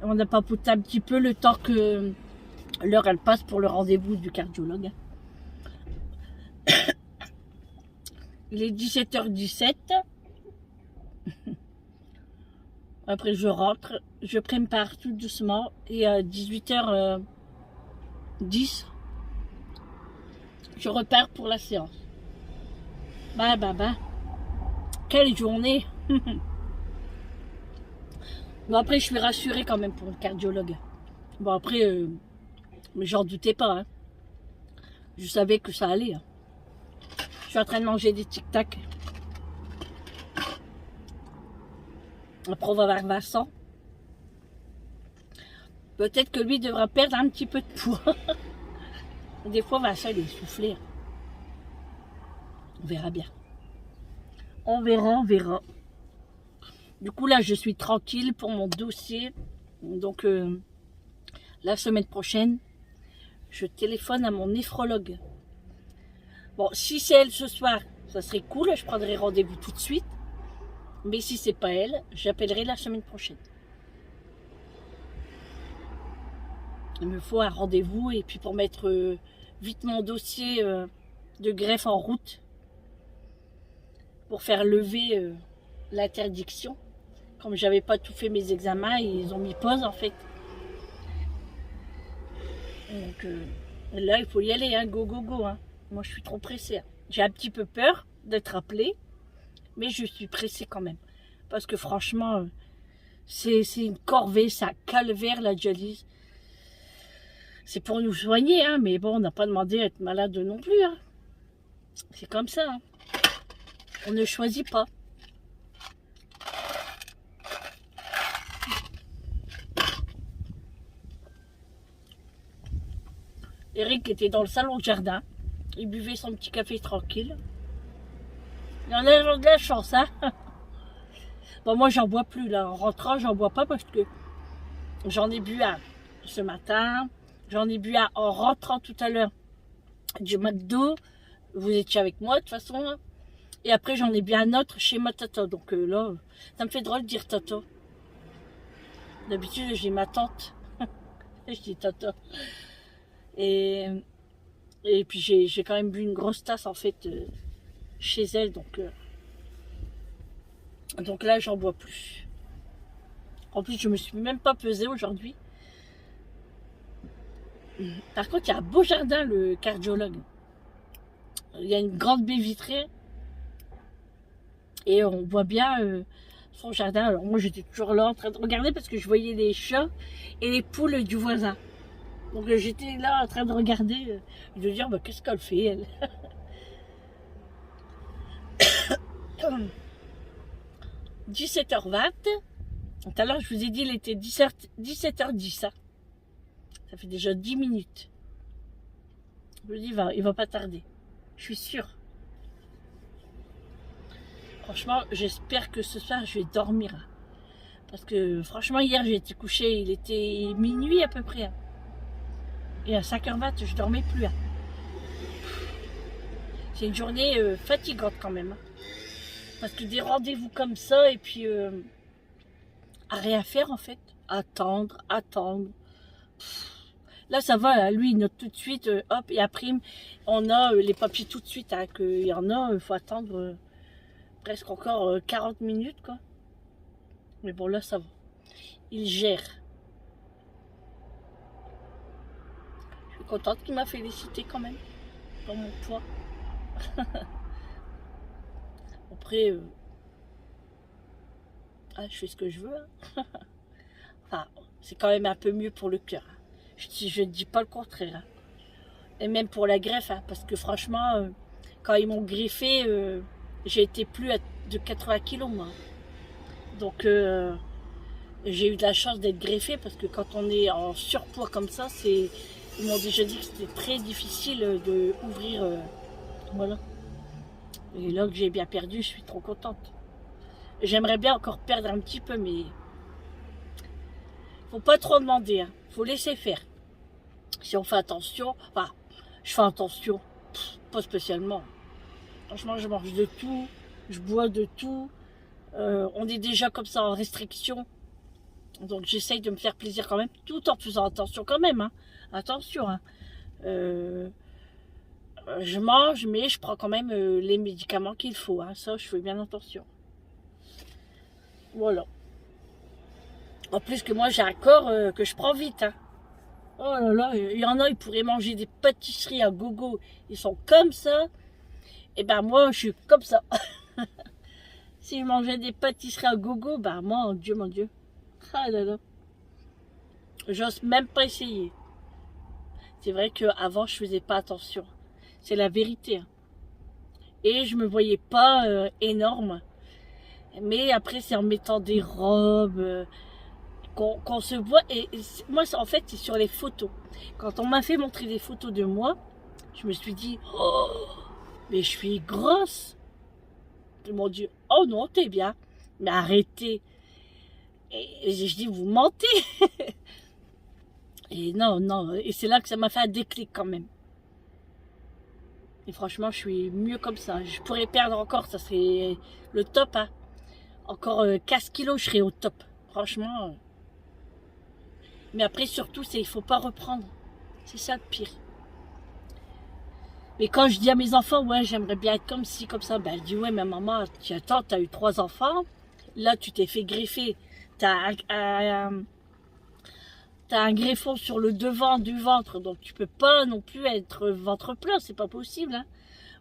On a papoté un petit peu le temps que l'heure elle passe pour le rendez-vous du cardiologue. Il est 17h17. Après je rentre, je prépare tout doucement et à 18h10, je repars pour la séance. Bah. Quelle journée. Bon après je suis rassurée quand même pour le cardiologue. Bon après, mais j'en doutais pas. Hein. Je savais que ça allait. Hein. Je suis en train de manger des tic-tac. Après, on va voir Vincent. Peut-être que lui devra perdre un petit peu de poids. Des fois, Vincent, il est essoufflé. On verra bien. On verra. Du coup, là, je suis tranquille pour mon dossier. Donc, la semaine prochaine, je téléphone à mon néphrologue. Bon, si c'est elle ce soir, ça serait cool, je prendrai rendez-vous tout de suite. Mais si c'est pas elle, j'appellerai la semaine prochaine. Il me faut un rendez-vous et puis pour mettre vite mon dossier de greffe en route pour faire lever l'interdiction. Comme j'avais pas tout fait mes examens, ils ont mis pause en fait. Donc là, il faut y aller, hein, go, go, go. Hein. Moi, je suis trop pressée. Hein. J'ai un petit peu peur d'être appelée, mais je suis pressée quand même. Parce que franchement, c'est une corvée, c'est un calvaire la dialyse. C'est pour nous soigner, hein, mais bon, on n'a pas demandé à être malade non plus. Hein. C'est comme ça. Hein. On ne choisit pas. Eric était dans le salon de jardin. Il buvait son petit café tranquille. Il en a de la chance, hein. Bon, moi, j'en bois plus, là. En rentrant, j'en bois pas parce que j'en ai bu un ce matin. J'en ai bu un en rentrant tout à l'heure du McDo. Vous étiez avec moi, de toute façon. Hein. Et après, j'en ai bu un autre chez ma tata. Donc là, ça me fait drôle de dire tata. D'habitude, j'ai ma tante. Je dis tata. Et puis, j'ai quand même bu une grosse tasse, en fait, chez elle. Donc là, j'en bois plus. En plus, je me suis même pas pesée aujourd'hui. Par contre, il y a un beau jardin, le cardiologue. Il y a une grande baie vitrée. Et on voit bien son jardin. Alors moi, j'étais toujours là en train de regarder parce que je voyais les chats et les poules du voisin. Donc j'étais là en train de regarder et de dire, bah, qu'est-ce qu'elle fait, elle? 17h20. Tout à l'heure, je vous ai dit, il était 17h10. Hein. Ça fait déjà 10 minutes. Je me dis, il va pas tarder. Je suis sûre. Franchement, j'espère que ce soir, je vais dormir. Parce que, franchement, hier, j'ai été couchée, il était minuit à peu près. Hein. Et à 5h20, je dormais plus. Hein. C'est une journée fatigante quand même. Hein. Parce que des rendez-vous comme ça, et puis à rien faire en fait. Attendre. Là, ça va, là, lui, il note tout de suite, hop, et après, on a les papiers tout de suite. Hein, qu'il y en a, il faut attendre presque encore 40 minutes, quoi. Mais bon, là, ça va. Il gère. Je suis contente qu'il m'a félicité quand même, dans mon poids. Après, je fais ce que je veux. Hein. Enfin, c'est quand même un peu mieux pour le cœur. Hein. Je ne dis pas le contraire. Hein. Et même pour la greffe, hein, parce que franchement, quand ils m'ont greffé, j'ai été plus de 80 kilos, moi. Donc, j'ai eu de la chance d'être greffée, parce que quand on est en surpoids comme ça, ils m'ont déjà dit que c'était très difficile de ouvrir. Voilà. Et là que j'ai bien perdu, je suis trop contente. J'aimerais bien encore perdre un petit peu, mais faut pas trop demander, hein. Faut laisser faire. Si on fait attention, enfin, je fais attention, pas spécialement. Franchement, je mange de tout, je bois de tout. On est déjà comme ça en restriction, donc j'essaye de me faire plaisir quand même, tout en faisant attention quand même. Hein. Attention. Hein. Je mange, mais je prends quand même les médicaments qu'il faut. Hein. Ça, je fais bien attention. Voilà. En plus que moi, j'ai un corps que je prends vite. Hein. Oh là là, il y en a, ils pourraient manger des pâtisseries à gogo. Ils sont comme ça. Et ben moi, je suis comme ça. S'ils mangeaient des pâtisseries à gogo, ben moi, mon Dieu. Ah là là. J'ose même pas essayer. C'est vrai qu'avant, je faisais pas attention. C'est la vérité. Hein. Et je me voyais pas énorme. Mais après, c'est en mettant des robes qu'on se voit. Et moi, en fait, c'est sur les photos. Quand on m'a fait montrer des photos de moi, je me suis dit, oh, mais je suis grosse. Mon Dieu, oh non, t'es bien. Mais arrêtez. Et je dis, vous mentez. Et non. Et c'est là que ça m'a fait un déclic quand même. Et franchement, je suis mieux comme ça. Je pourrais perdre encore, ça serait le top. Hein. Encore 15 kilos, je serais au top. Franchement. Mais après, surtout, il ne faut pas reprendre. C'est ça le pire. Mais quand je dis à mes enfants, ouais, j'aimerais bien être comme ci, comme ça, ben, je dis, ouais, mais maman, tu attends, t'as eu 3 enfants, là, tu t'es fait greffer, t'as un greffon sur le devant du ventre, donc tu peux pas non plus être ventre plein, c'est pas possible, hein.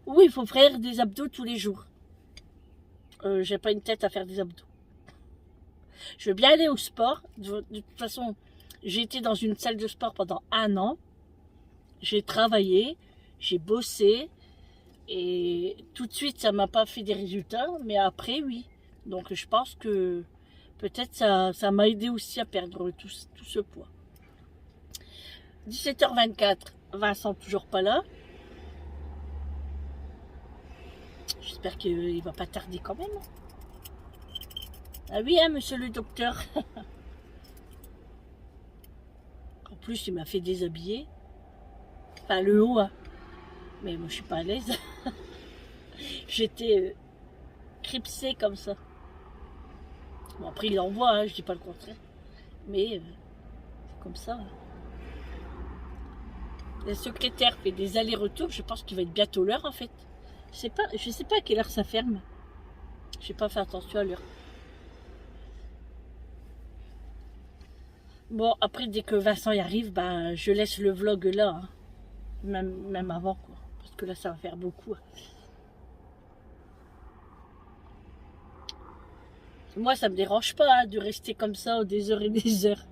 Oui, il faut faire des abdos tous les jours. J'ai pas une tête à faire des abdos. Je veux bien aller au sport, de toute façon, j'ai été dans une salle de sport pendant 1 an, j'ai travaillé, j'ai bossé, et tout de suite, ça m'a pas fait des résultats, mais après, oui. Donc, je pense que peut-être ça m'a aidé aussi à perdre tout ce poids. 17h24, Vincent toujours pas là. J'espère qu'il va pas tarder quand même. Ah oui, hein, monsieur le docteur. En plus, il m'a fait déshabiller. Enfin, le haut, hein. Mais moi, je suis pas à l'aise. J'étais cripsée comme ça. Bon, après, il envoie, hein, je dis pas le contraire. Mais c'est comme ça. Hein. La secrétaire fait des allers-retours. Je pense qu'il va être bientôt l'heure, en fait. Je sais pas à quelle heure ça ferme. J'ai pas fait attention à l'heure. Bon, après, dès que Vincent y arrive, ben, je laisse le vlog là. Hein. Même avant, quoi. Parce que là, ça va faire beaucoup. Moi, ça me dérange pas hein, de rester comme ça des heures et des heures.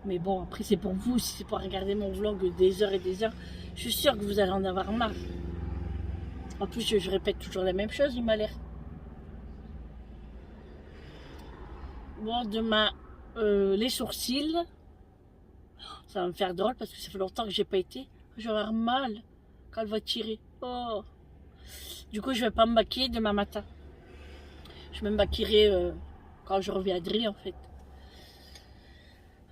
Mais bon, après, c'est pour vous. Si c'est pour regarder mon vlog des heures et des heures, je suis sûre que vous allez en avoir marre. En plus, je répète toujours la même chose, il m'a l'air. Bon, demain, les sourcils. Ça va me faire drôle parce que ça fait longtemps que j'ai pas été. Je vais avoir mal quand elle va tirer. Oh. Du coup, je vais pas me maquiller demain matin. Je me maquillerai quand je reviendrai en fait.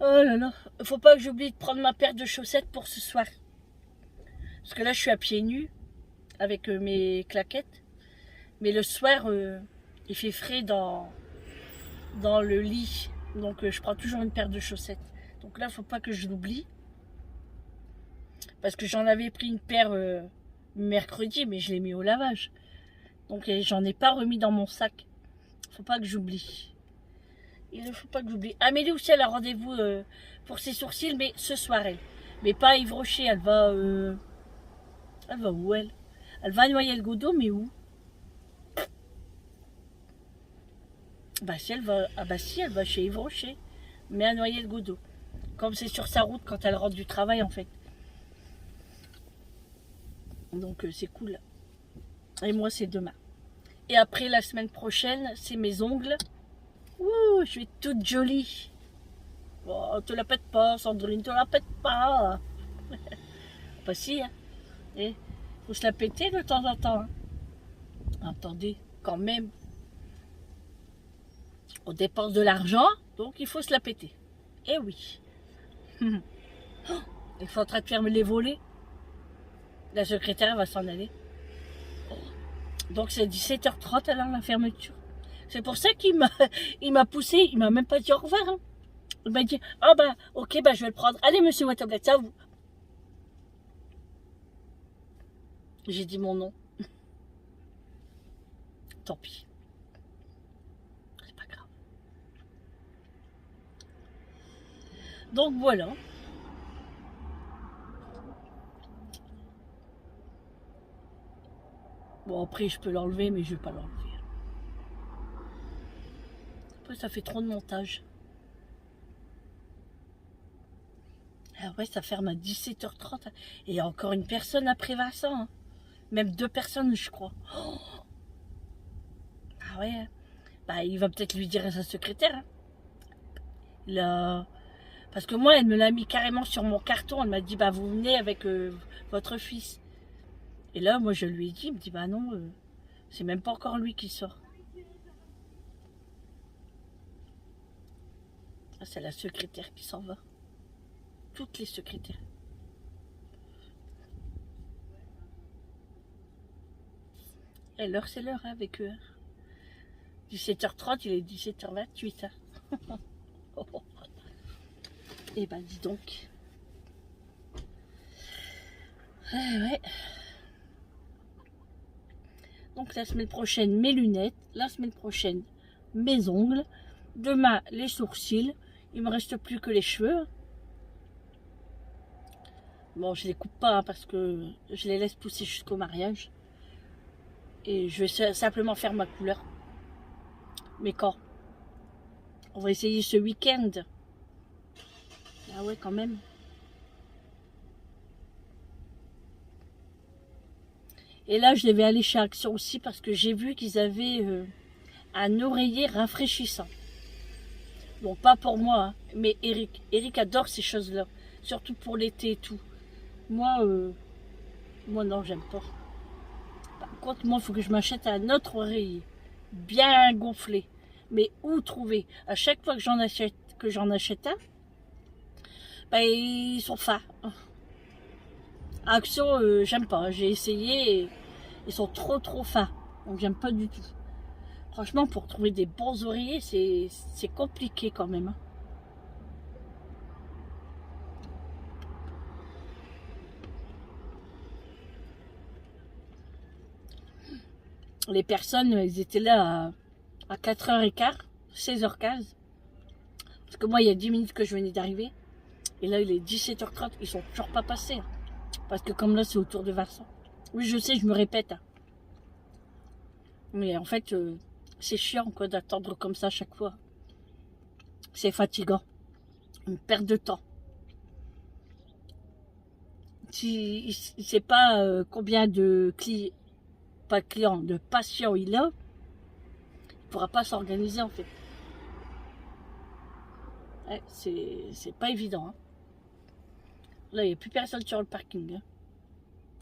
Oh là là. Faut pas que j'oublie de prendre ma paire de chaussettes pour ce soir. Parce que là, je suis à pieds nus avec mes claquettes. Mais le soir, il fait frais dans le lit. Donc, je prends toujours une paire de chaussettes. Donc là, faut pas que je l'oublie. Parce que j'en avais pris une paire mercredi, mais je l'ai mis au lavage. Donc j'en ai pas remis dans mon sac. Faut pas que j'oublie. Il ne faut pas que j'oublie. Amélie aussi, elle a rendez-vous pour ses sourcils, mais ce soir, elle. Mais pas à Yves Rocher, elle va où, elle? Elle va à Noyelles-Godault, mais où? Bah si, elle va chez Yves Rocher. Mais à Noyelles-Godault. Comme c'est sur sa route quand elle rentre du travail, en fait. Donc c'est cool. Et moi, c'est demain. Et après, la semaine prochaine, c'est mes ongles. Ouh, je suis toute jolie. Oh, te la pète pas, Sandrine, te la pète pas. Pas si, hein. Et faut se la péter de temps en temps. Hein. Attendez, quand même. On dépense de l'argent, donc il faut se la péter. Eh oui. Il faut en train de fermer les volets. La secrétaire va s'en aller. Donc c'est 17h30 alors la fermeture. C'est pour ça qu'il m'a poussé, il m'a même pas dit au revoir. Hein. Il m'a dit, ah bah ok, bah je vais le prendre. Allez monsieur ma tablette, ça vous. J'ai dit mon nom. Tant pis. C'est pas grave. Donc voilà. Bon après je peux l'enlever mais je vais pas l'enlever. Après ça fait trop de montage. Ah ouais, ça ferme à 17h30. Et il y a encore une personne après Vincent. Hein. Même 2 personnes, je crois. Oh ah ouais. Bah, il va peut-être lui dire à sa secrétaire. Hein. Parce que moi, elle me l'a mis carrément sur mon carton. Elle m'a dit, bah, vous venez avec votre fils. Et là, moi, je lui ai dit, il me dit, bah non, c'est même pas encore lui qui sort. Ah, c'est la secrétaire qui s'en va. Toutes les secrétaires. Et l'heure, c'est l'heure hein, avec eux. 17h30, il est 17h28. Hein. Et ben, dis donc. Ouais. Donc la semaine prochaine, mes lunettes. La semaine prochaine, mes ongles. Demain, les sourcils. Il me reste plus que les cheveux. Bon, je les coupe pas hein, parce que je les laisse pousser jusqu'au mariage. Et je vais simplement faire ma couleur. Mais quand? On va essayer ce week-end. Ah ouais, quand même. Et là, je devais aller chez Action aussi parce que j'ai vu qu'ils avaient un oreiller rafraîchissant. Bon, pas pour moi, hein, mais Eric. Eric adore ces choses-là. Surtout pour l'été et tout. Moi non, j'aime pas. Par contre, moi, il faut que je m'achète un autre oreiller. Bien gonflé. Mais où trouver? À chaque fois que j'en achète un, ben, ils sont fins. Action, j'aime pas. J'ai essayé et ils sont trop fins. Donc, j'aime pas du tout. Franchement, pour trouver des bons oreillers, c'est compliqué quand même. Hein. Les personnes, ils étaient là à 4h15, 16h15. Parce que moi, il y a 10 minutes que je venais d'arriver. Et là, il est 17h30. Ils sont toujours pas passés. Hein. Parce que comme là, c'est autour de Vincent. Oui, je sais, je me répète. Hein. Mais en fait, c'est chiant quoi d'attendre comme ça à chaque fois. C'est fatigant. Une perte de temps. Il ne sait pas combien de clients, de patients il a, il ne pourra pas s'organiser en fait. Ouais, c'est pas évident. Hein. Là, il n'y a plus personne sur le parking. Hein.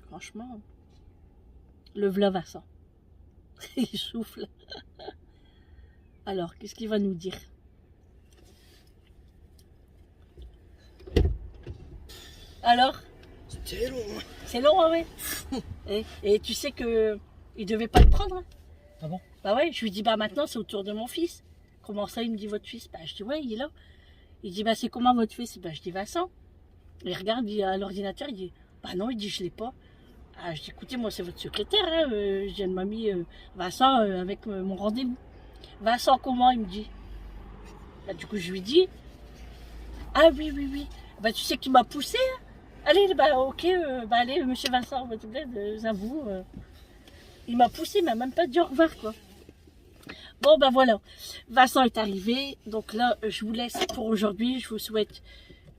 Franchement, le v'là Vincent. Il souffle. Alors, qu'est-ce qu'il va nous dire? Alors? C'est long. C'est long, hein, ouais. Et tu sais que il devait pas le prendre. Hein. Ah bon? Bah ouais, je lui dis, bah maintenant c'est au tour de mon fils. Comment ça, il me dit votre fils? Bah je dis, ouais, il est là. Il dit, bah c'est comment votre fils? Bah je dis, Vincent. Il regarde à l'ordinateur, il dit, bah non, il dit, je l'ai pas. Ah, je dis, écoutez, moi c'est votre secrétaire, hein. Je viens de m'a mis Vincent avec mon rendez-vous. Vincent, comment? Il me dit. Bah du coup, je lui dis, ah oui, oui, oui. Bah tu sais qu'il m'a poussé, hein. Allez, bah ok, bah allez, monsieur Vincent, s'il vous plaît, j'avoue. Il m'a poussé, il m'a même pas dit au revoir, quoi. Bon, ben voilà. Vincent est arrivé. Donc là, je vous laisse pour aujourd'hui. Je vous souhaite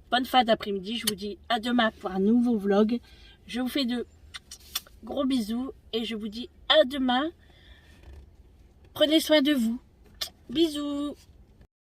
bonne fin d'après-midi. Je vous dis à demain pour un nouveau vlog. Je vous fais de gros bisous. Et je vous dis à demain. Prenez soin de vous. Bisous.